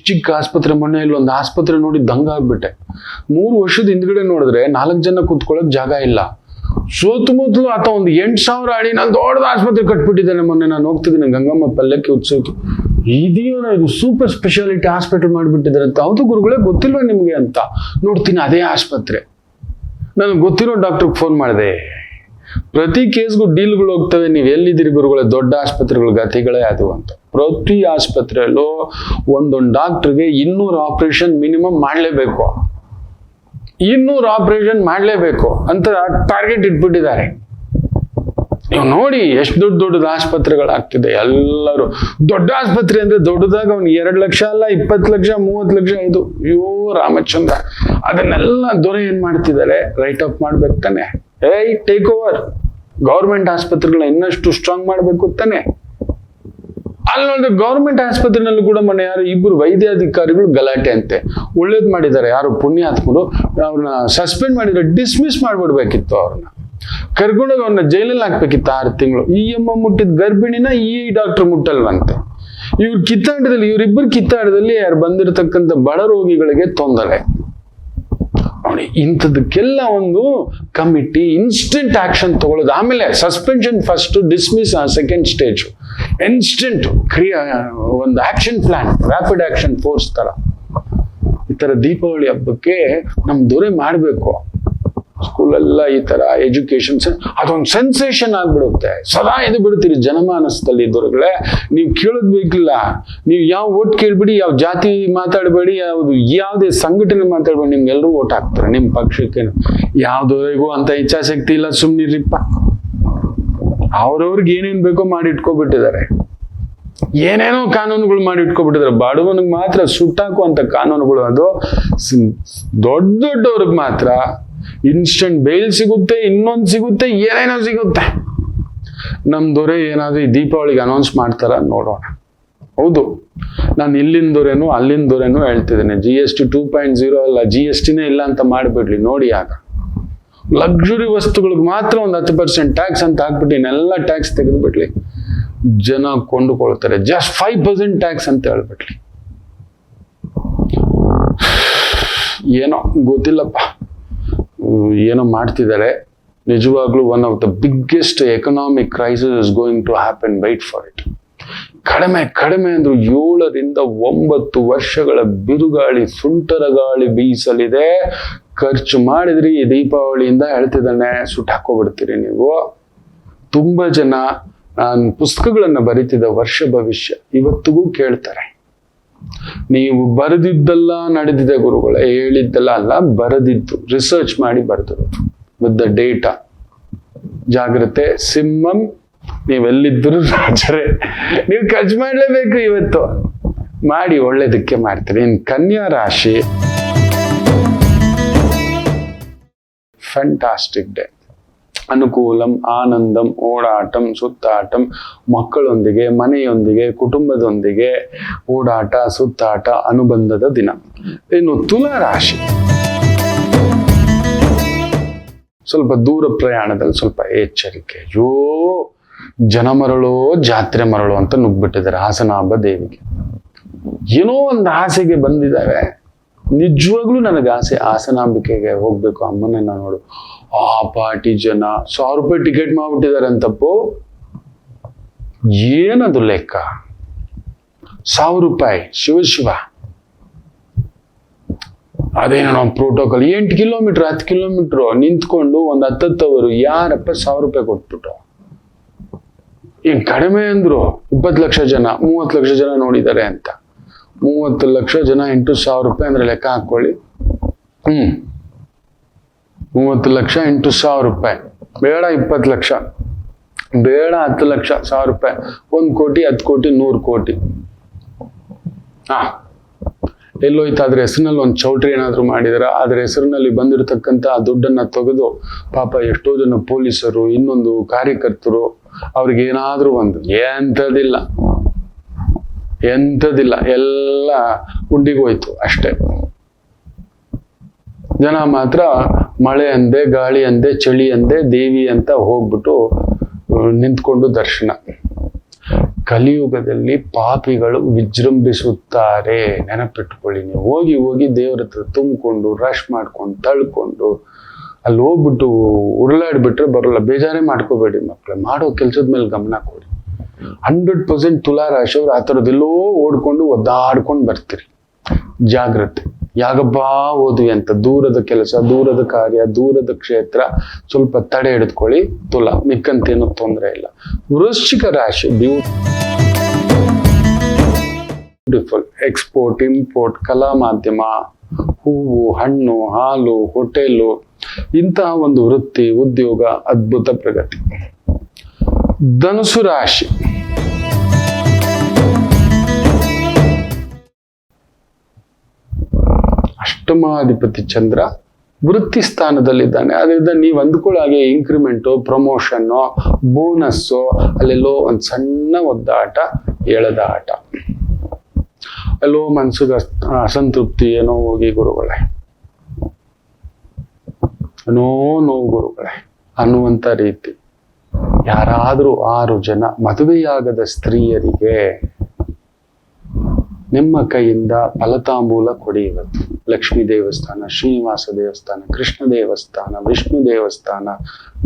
ಚಿಕ್ಕ ಆಸ್ಪತ್ರೆ. ಮೊನ್ನೆಯಲ್ಲಿ ಒಂದು ಆಸ್ಪತ್ರೆ ನೋಡಿ ದಂಗಾಗ್ಬಿಟ್ಟೆ. 3 ವರ್ಷದ ಹಿಂದ್ಗಡೆ ನೋಡಿದ್ರೆ 4 ಜನ ಕೂತ್ಕೊಳ್ಳೋಕೆ ಜಾಗ ಇಲ್ಲ. ಸುತ್ತಮುತ್ತಲು ಆತ ಒಂದು 8,000 ಅಡಿನಲ್ಲಿ ದೊಡ್ಡದ ಆಸ್ಪತ್ರೆ ಕಟ್ಬಿಟ್ಟಿದ್ದಾನೆ. ಮೊನ್ನೆ ನಾನು ಹೋಗ್ತಿದ್ದೀನಿ ಗಂಗಮ್ಮ ಪಲ್ಲಕ್ಕಿ ಉತ್ಸವಕ್ಕೆ. ಇದೇನೋ ಇದು ಸೂಪರ್ ಸ್ಪೆಷಾಲಿಟಿ ಹಾಸ್ಪಿಟಲ್ ಮಾಡಿಬಿಟ್ಟಿದ್ದಾರೆ ಅಂತ. ಹೌದು ಗುರುಗಳೇ, ಗೊತ್ತಿಲ್ವಾ ನಿಮ್ಗೆ ಅಂತ ನೋಡ್ತೀನಿ. ಅದೇ ಆಸ್ಪತ್ರೆ. ನನಗೆ ಗೊತ್ತಿರೋ ಡಾಕ್ಟರ್ಗೆ ಫೋನ್ ಮಾಡಿದೆ. ಪ್ರತಿ ಕೇಸ್ಗೂ ಡೀಲ್ಗಳು ಹೋಗ್ತವೆ. ನೀವು ಎಲ್ಲಿದ್ದೀರಿ ಗುರುಗಳೇ? ದೊಡ್ಡ ಆಸ್ಪತ್ರೆಗಳು ಗತಿಗಳೇ ಅದು ಅಂತ. ಪ್ರತಿ ಆಸ್ಪತ್ರೆಯಲ್ಲೂ ಒಂದೊಂದು ಡಾಕ್ಟರ್ಗೆ 200 ಆಪರೇಷನ್ ಮಿನಿಮಮ್ ಮಾಡಲೇಬೇಕು. 200 ಆಪರೇಷನ್ ಮಾಡಲೇಬೇಕು ಅಂತ ಟಾರ್ಗೆಟ್ ಇಟ್ಬಿಟ್ಟಿದ್ದಾರೆ. ನೀವು ನೋಡಿ ಎಷ್ಟು ದೊಡ್ಡದು ಆಸ್ಪತ್ರೆಗಳಾಗ್ತಿದೆ. ಎಲ್ಲರೂ ದೊಡ್ಡ ಆಸ್ಪತ್ರೆ ಅಂದ್ರೆ ದೊಡ್ಡದಾಗ ಅವ್ನು 2 ಲಕ್ಷ ಅಲ್ಲ, 20 ಲಕ್ಷ, 30 ಲಕ್ಷ. ಇದು ಅಯ್ಯೋ ರಾಮಚಂದ್ರ. ಅದನ್ನೆಲ್ಲ ದೊರೆ ಏನ್ ಮಾಡ್ತಿದ್ದಾರೆ? ರೈಟ್ ಅಪ್ ಮಾಡ್ಬೇಕು ತಾನೆ. ಟೇಕ್ ಓವರ್, ಗೌರ್ಮೆಂಟ್ ಆಸ್ಪತ್ರೆಗಳನ್ನ ಇನ್ನಷ್ಟು ಸ್ಟ್ರಾಂಗ್ ಮಾಡ್ಬೇಕು ತಾನೆ. ಅಲ್ಲೊಂದು ಗೌರ್ಮೆಂಟ್ ಆಸ್ಪತ್ರೆನಲ್ಲೂ ಕೂಡ ಮೊನ್ನೆ ಯಾರು ಇಬ್ಬರು ವೈದ್ಯಾಧಿಕಾರಿಗಳು ಗಲಾಟೆ ಅಂತೆ. ಒಳ್ಳೇದ್ ಮಾಡಿದ್ದಾರೆ, ಯಾರು ಪುಣ್ಯಾತ್ಮರು, ಅವ್ರನ್ನ ಸಸ್ಪೆಂಡ್ ಮಾಡಿದ್ರೆ ಡಿಸ್ಮಿಸ್ ಮಾಡ್ಬಿಡ್ಬೇಕಿತ್ತು. ಅವ್ರನ್ನ ಕರ್ಕೊಂಡೋಗಿ ಅವ್ರನ್ನ ಜೈಲಲ್ಲಿ ಹಾಕ್ಬೇಕಿತ್ತು 6 ತಿಂಗಳು. ಈ ಅಮ್ಮ ಮುಟ್ಟಿದ ಗರ್ಭಿಣಿನ ಈ ಡಾಕ್ಟರ್ ಮುಟ್ಟಲ್ವಂತೆ. ಇವರಿಬ್ಬರು ಕಿತ್ತಾಟದಲ್ಲಿ ಯಾರು ಬಂದಿರತಕ್ಕಂಥ ಬಡ ರೋಗಿಗಳಿಗೆ ತೊಂದರೆ. ನೋಡಿ, ಇಂಥದಕ್ಕೆಲ್ಲ ಒಂದು ಕಮಿಟಿ ಇನ್ಸ್ಟೆಂಟ್ ಆಕ್ಷನ್ ತಗೊಳ್ಳೋದು. ಆಮೇಲೆ suspension first, dismiss second stage, instant ಒಂದು action plan, rapid action force ತರ. ಈ ತರ ದೀಪಾವಳಿ ಹಬ್ಬಕ್ಕೆ ನಮ್ ದೊರೆ ಮಾಡ್ಬೇಕು. ಸ್ಕೂಲೆಲ್ಲ ಈ ತರ ಎಜುಕೇಶನ್ ಅದೊಂದು ಸೆನ್ಸೇಷನ್ ಆಗ್ಬಿಡುತ್ತೆ. ಸದಾ ಇದು ಬಿಡ್ತೀರಿ ಜನಮಾನಸದಲ್ಲಿ ದೊರೆಗಳೇ. ನೀವು ಕೇಳೋದ್ ಬೇಕಿಲ್ಲ, ನೀವು ಯಾವ ಓಟ್ ಕೇಳ್ಬಿಡಿ, ಯಾವ ಜಾತಿ ಮಾತಾಡಬೇಡಿ, ಯಾವುದೇ ಸಂಘಟನೆ ಮಾತಾಡ್ಬೇಡಿ, ನಿಮ್ಗೆಲ್ಲರೂ ಓಟ್ ಹಾಕ್ತಾರೆ ನಿಮ್ ಪಕ್ಷಕ್ಕೆ. ಯಾವ್ದವರೆಗೂ ಅಂತ ಇಚ್ಛಾಶಕ್ತಿ ಇಲ್ಲ, ಸುಮ್ನಿರಿಪ್ಪ. ಅವ್ರವ್ರಿಗೆ ಏನೇನ್ ಬೇಕೋ ಮಾಡಿ ಇಟ್ಕೊಬಿಟ್ಟಿದ್ದಾರೆ, ಏನೇನೋ ಕಾನೂನುಗಳು ಮಾಡಿ ಇಟ್ಕೊಬಿಟ್ಟಿದ್ದಾರೆ. ಬಡವನಿಗೆ ಮಾತ್ರ ಸುಟ್ಟಾಕುವಂತ ಕಾನೂನುಗಳು. ಅದು ದೊಡ್ಡವ್ರಿಗೆ ಮಾತ್ರ ಇನ್ಸ್ಟೆಂಟ್ ಬೇಲ್ ಸಿಗುತ್ತೆ, ಇನ್ನೊಂದು ಸಿಗುತ್ತೆ, ಏನೇನೋ ಸಿಗುತ್ತೆ. ನಮ್ ದೊರೆ ಏನಾದ್ರು ಈ ದೀಪಾವಳಿಗೆ ಅನೌನ್ಸ್ ಮಾಡ್ತಾರ ನೋಡೋಣ. ಹೌದು, ನಾನು ಇಲ್ಲಿನ ದೊರೆನೂ ಅಲ್ಲಿನ ದೊರೆನೂ ಹೇಳ್ತಿದ್ದೇನೆ, GST 2.0 ಅಲ್ಲ, GSTನೇ ಇಲ್ಲ ಅಂತ ಮಾಡ್ಬಿಡ್ಲಿ ನೋಡಿ. ಆಗ ಲಕ್ಸುರಿ ವಸ್ತುಗಳಿಗೆ ಮಾತ್ರ ಒಂದು 10% ಟ್ಯಾಕ್ಸ್ ಅಂತ ಹಾಕ್ಬಿಟ್ಟು ಇನ್ನೆಲ್ಲ ಟ್ಯಾಕ್ಸ್ ತೆಗೆದುಬಿಡ್ಲಿ, ಜನ ಕೊಂಡುಕೊಳ್ತಾರೆ. ಜಸ್ಟ್ 5% ಟ್ಯಾಕ್ಸ್ ಅಂತ ಹೇಳ್ಬಿಡ್ಲಿ. ಏನೋ ಗೊತ್ತಿಲ್ಲಪ್ಪ, ಏನೋ ಮಾಡ್ತಿದ್ದಾರೆ. ನಿಜವಾಗ್ಲೂ one of the biggest economic crisis is going to happen. Wait for it. ಕಡಿಮೆ ಅಂದ್ರು 7 ರಿಂದ 9 ವರ್ಷಗಳ ಬಿರುಗಾಳಿ, ಸುಂಟರ ಗಾಳಿ ಬೀಸಲಿದೆ. ಖರ್ಚು ಮಾಡಿದ್ರಿ ಈ ದೀಪಾವಳಿಯಿಂದ ಹೇಳ್ತಿದ್ದಾನೆ, ಸುಟ್ಟಾಕೋಬಿಡ್ತೀರಿ ನೀವು. ತುಂಬಾ ಜನ ನಾನು ಪುಸ್ತಕಗಳನ್ನ ಬರೀತಿದ್ದ ವರ್ಷ ಭವಿಷ್ಯ ಇವತ್ತಿಗೂ ಕೇಳ್ತಾರೆ. ನೀವು ಬರೆದಿದ್ದೆಲ್ಲ ನಡೆದಿದೆ ಗುರುಗಳೇ, ಹೇಳಿದ್ದೆಲ್ಲ ಅಲ್ಲ, ಬರೆದಿದ್ದು ರಿಸರ್ಚ್ ಮಾಡಿ ಬರೆದಿರೋದು ವಿತ್ ದ ಡೇಟಾ. ಜಾಗ್ರತೆ, ಸಿಂಹಂ ನೀವೆಲ್ಲಿದ್ದರೂ ರಾಜರೇ, ನೀವು ಖರ್ಚು ಮಾಡ್ಲೇಬೇಕು. ಇವತ್ತು ಮಾಡಿ, ಒಳ್ಳೇದಕ್ಕೆ ಮಾಡ್ತೀರಿ. ಇನ್ ಕನ್ಯಾ ರಾಶಿ, ಫ್ಯಾಂಟಾಸ್ಟಿಕ್ ಡೇ. ಅನುಕೂಲಂ, ಆನಂದಂ, ಓಡಾಟಂ, ಸುತ್ತಾಟಂ, ಮಕ್ಕಳೊಂದಿಗೆ, ಮನೆಯೊಂದಿಗೆ, ಕುಟುಂಬದೊಂದಿಗೆ ಓಡಾಟ, ಸುತ್ತಾಟ, ಅನುಬಂಧದ ದಿನ. ಇನ್ನು ತುಲಾ ರಾಶಿ, ಸ್ವಲ್ಪ ದೂರ ಪ್ರಯಾಣದಲ್ಲಿ ಸ್ವಲ್ಪ ಎಚ್ಚರಿಕೆ. ಜನ ಮರಳೋ ಜಾತ್ರೆ ಮರಳೋ ಅಂತ ನುಗ್ಬಿಟ್ಟಿದ್ದಾರೆ ಹಾಸನಾಂಬ ದೇವಿಗೆ. ಏನೋ ಒಂದು ಆಸೆಗೆ ಬಂದಿದ್ದಾವೆ. ನಿಜವಾಗ್ಲೂ ನನಗೆ ಆಸೆ ಹಾಸನಾಂಬಿಕೆಗೆ ಹೋಗ್ಬೇಕು, ಅಮ್ಮನನ್ನ ನೋಡು. ಆ ಪಾರ್ಟಿ ಜನ 1000 ರೂಪಾಯಿ ಟಿಕೆಟ್ ಮಾಡ್ಬಿಟ್ಟಿದ್ದಾರೆ ಅಂತಪ್ಪು. ಏನದು ಲೆಕ್ಕ? 1000 ರೂಪಾಯಿ, ಶಿವ. ಅದೇನೋ ನಾವು ಪ್ರೋಟೋಕಾಲ್ 8 ಕಿಲೋಮೀಟರ್ 10 ಕಿಲೋಮೀಟರ್ ನಿಂತ್ಕೊಂಡು ಒಂದು 10 ಅವರು ಯಾರಪ್ಪ 1000 ರೂಪಾಯಿ ಕೊಟ್ಬಿಟ್ಟು. ಏನ್ ಕಡಿಮೆ ಅಂದ್ರು 20 ಲಕ್ಷ ಜನ 30 ಲಕ್ಷ ಜನ ನೋಡಿದ್ದಾರೆ ಅಂತ. 30 ಲಕ್ಷ ಜನ ಇಂಟು 1000 ರೂಪಾಯಿ ಅಂದ್ರೆ ಲೆಕ್ಕ ಹಾಕೊಳ್ಳಿ. 30 ಲಕ್ಷ ಇಂಟು 1000 ರೂಪಾಯಿ, ಬೇಡ 20 ಲಕ್ಷ, ಬೇಡ 10 ಲಕ್ಷ, 1000 ರೂಪಾಯಿ, 1 ಕೋಟಿ 10 ಕೋಟಿ 100 ಕೋಟಿ. ಎಲ್ಲೋಯ್ತು? ಅದ್ರ ಹೆಸರಿನಲ್ಲಿ ಒಂದು ಚೌಟ್ರಿ ಏನಾದ್ರು ಮಾಡಿದಾರ? ಅದ್ರ ಹೆಸರಿನಲ್ಲಿ ಬಂದಿರತಕ್ಕಂತ ಆ ದುಡ್ಡನ್ನ ತೆಗೆದು ಪಾಪ ಎಷ್ಟೋ ಜನ ಪೊಲೀಸರು, ಇನ್ನೊಂದು ಕಾರ್ಯಕರ್ತರು, ಅವ್ರಿಗೆ ಏನಾದ್ರೂ ಒಂದು ಎಂಥದಿಲ್ಲ, ಎಲ್ಲ ಗುಂಡಿಗೆ ಹೋಯ್ತು ಅಷ್ಟೇ. ಜನ ಮಾತ್ರ ಮಳೆ ಅಂದೆ, ಗಾಳಿ ಅಂದೆ, ಚಳಿ ಅಂದೆ, ದೇವಿ ಅಂತ ಹೋಗ್ಬಿಟ್ಟು ನಿಂತ್ಕೊಂಡು ದರ್ಶನ. ಕಲಿಯುಗದಲ್ಲಿ ಪಾಪಿಗಳು ವಿಜೃಂಭಿಸುತ್ತಾರೆ, ನೆನಪಿಟ್ಕೊಳ್ಳಿ ನೀವು. ಹೋಗಿ ದೇವ್ರ ಹತ್ರ ತುಂಬಿಕೊಂಡು ರಶ್ ಮಾಡ್ಕೊಂಡು ತಳ್ಕೊಂಡು ಅಲ್ಲಿ ಹೋಗ್ಬಿಟ್ಟು ಉರುಳಾಡ್ಬಿಟ್ರೆ ಬರೋಲ್ಲ. ಬೇಜಾರೇ ಮಾಡ್ಕೋಬೇಡಿ ಮಕ್ಕಳೇ, ಮಾಡೋ ಕೆಲ್ಸದ ಮೇಲೆ ಗಮನ ಕೊಡಿ. 100% ತುಲಾ ರಾಶಿಯವ್ರು ಆ ಥರದ್ದೆಲ್ಲೋ ಓಡ್ಕೊಂಡು ಒದ್ದಾಡ್ಕೊಂಡು ಬರ್ತೀರಿ. ಜಾಗ್ರತೆ. ಯಾಗಬ್ಬ ಓದ್ವಿ ಅಂತ ದೂರದ ಕೆಲಸ, ದೂರದ ಕಾರ್ಯ, ದೂರದ ಕ್ಷೇತ್ರ ಸ್ವಲ್ಪ ತಡೆ ಹಿಡಿದುಕೊಳ್ಳಿ. ತುಲಾ ಮಿಕ್ಕಂತೇನೂ ತೊಂದರೆ ಇಲ್ಲ. ವೃಶ್ಚಿಕ ರಾಶಿ, ಬ್ಯೂಟಿಫುಲ್. ಎಕ್ಸ್ಪೋರ್ಟ್, ಇಂಪೋರ್ಟ್, ಕಲಾ ಮಾಧ್ಯಮ, ಹೂವು, ಹಣ್ಣು, ಹಾಲು, ಹೋಟೆಲು, ಇಂತಹ ಒಂದು ವೃತ್ತಿ, ಉದ್ಯೋಗ, ಅದ್ಭುತ ಪ್ರಗತಿ. ಧನುಸು ರಾಶಿ, ಅಷ್ಟಮಾಧಿಪತಿ ಚಂದ್ರ ವೃತ್ತಿ ಸ್ಥಾನದಲ್ಲಿದ್ದಾನೆ. ಅದರಿಂದ ನೀವು ಅಂದ್ಕೊಳ್ಳೋ ಹಾಗೆ ಇಂಕ್ರಿಮೆಂಟು, ಪ್ರಮೋಷನ್ನು, ಬೋನಸ್ಸು, ಅಲ್ಲೆಲ್ಲೋ ಒಂದು ಸಣ್ಣ ಒದ್ದಾಟ, ಎಳೆದಾಟ, ಎಲ್ಲೋ ಮನ್ಸಿಗೆ ಅಸಂತೃಪ್ತಿ, ಏನೋ ಹೋಗಿ ಗುರುಗಳೇ, ಏನೋ ನೋವು ಗುರುಗಳೇ ಅನ್ನುವಂಥ ರೀತಿ. ಯಾರಾದರೂ 6 ಜನ ಮದುವೆಯಾಗದ ಸ್ತ್ರೀಯರಿಗೆ ನಿಮ್ಮ ಕೈಯಿಂದ ಫಲತಾಂಬೂಲ ಕೊಡಿ ಇವತ್ತು. ಲಕ್ಷ್ಮೀ ದೇವಸ್ಥಾನ, ಶ್ರೀನಿವಾಸ ದೇವಸ್ಥಾನ, ಕೃಷ್ಣ ದೇವಸ್ಥಾನ, ವಿಷ್ಣು ದೇವಸ್ಥಾನ,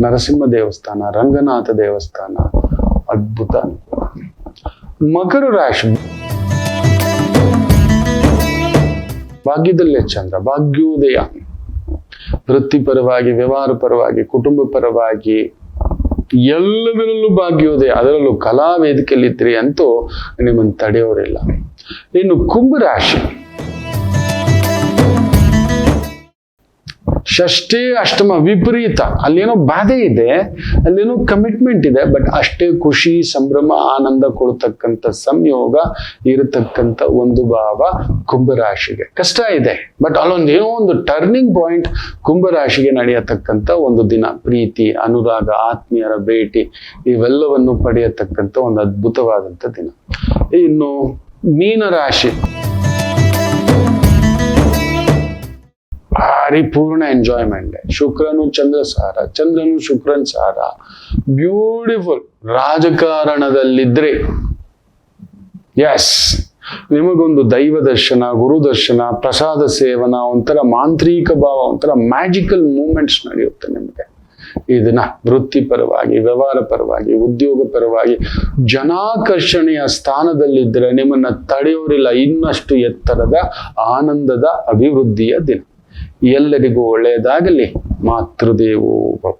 ನರಸಿಂಹ ದೇವಸ್ಥಾನ, ರಂಗನಾಥ ದೇವಸ್ಥಾನ. ಅದ್ಭುತ. ಮಕರ ರಾಶಿ, ಭಾಗ್ಯದಲ್ಲೇ ಚಂದ್ರ, ಭಾಗ್ಯೋದಯ. ವೃತ್ತಿಪರವಾಗಿ, ವ್ಯವಹಾರ ಪರವಾಗಿ, ಕುಟುಂಬ ಪರವಾಗಿ ಎಲ್ಲದರಲ್ಲೂ ಭಾಗ್ಯೋದಯ. ಅದರಲ್ಲೂ ಕಲಾ ವೇದಿಕೆಯಲ್ಲಿದ್ರಿ ಅಂತೂ ನಿಮ್ಮನ್ನು ತಡೆಯೋರಿಲ್ಲ. ಇನ್ನು ಕುಂಭರಾಶಿ, ಷಷ್ಠೇ ಅಷ್ಟಮ ವಿಪರೀತ. ಅಲ್ಲೇನೋ ಬಾಧೆ ಇದೆ, ಅಲ್ಲೇನೋ ಕಮಿಟ್ಮೆಂಟ್ ಇದೆ, ಬಟ್ ಅಷ್ಟೇ ಖುಷಿ, ಸಂಭ್ರಮ, ಆನಂದ ಕೊಡ್ತಕ್ಕಂಥ ಸಂಯೋಗ ಇರತಕ್ಕಂಥ ಒಂದು ಭಾವ ಕುಂಭರಾಶಿಗೆ. ಕಷ್ಟ ಇದೆ, ಬಟ್ ಅಲ್ಲೊಂದು ಏನೋ ಒಂದು ಟರ್ನಿಂಗ್ ಪಾಯಿಂಟ್ ಕುಂಭರಾಶಿಗೆ ನಡೆಯತಕ್ಕಂಥ ಒಂದು ದಿನ. ಪ್ರೀತಿ, ಅನುರಾಗ, ಆತ್ಮೀಯರ ಭೇಟಿ ಇವೆಲ್ಲವನ್ನು ಪಡೆಯತಕ್ಕಂಥ ಒಂದು ಅದ್ಭುತವಾದಂಥ ದಿನ. ಇನ್ನು ಮೀನರಾಶಿ, ಪರಿಪೂರ್ಣ ಎಂಜಾಯ್ಮೆಂಟ್. ಶುಕ್ರನು ಚಂದ್ರ ಸಾರ, ಚಂದ್ರನು ಶುಕ್ರನ್ ಸಾರ. ಬ್ಯೂಟಿಫುಲ್. ರಾಜಕಾರಣದಲ್ಲಿದ್ರೆ ಎಸ್, ನಿಮಗೊಂದು ದೈವ ದರ್ಶನ, ಗುರು ದರ್ಶನ, ಪ್ರಸಾದ ಸೇವನ, ಒಂಥರ ಮಾಂತ್ರಿಕ ಭಾವ, ಒಂಥರ ಮ್ಯಾಜಿಕಲ್ ಮೂಮೆಂಟ್ಸ್ ನಡೆಯುತ್ತೆ ನಿಮಗೆ ಈ ದಿನ. ವೃತ್ತಿಪರವಾಗಿ, ವ್ಯವಹಾರ ಪರವಾಗಿ, ಉದ್ಯೋಗ ಪರವಾಗಿ ಜನಾಕರ್ಷಣೆಯ ಸ್ಥಾನದಲ್ಲಿದ್ದರೆ ನಿಮ್ಮನ್ನ ತಡೆಯೋರಿಲ್ಲ. ಇನ್ನಷ್ಟು ಎತ್ತರದ ಆನಂದದ ಅಭಿವೃದ್ಧಿಯ ದಿನ. ಎಲ್ಲರಿಗೂ ಒಳ್ಳೆಯದಾಗಲಿ. ಮಾತೃದೇವೋ ಭವ.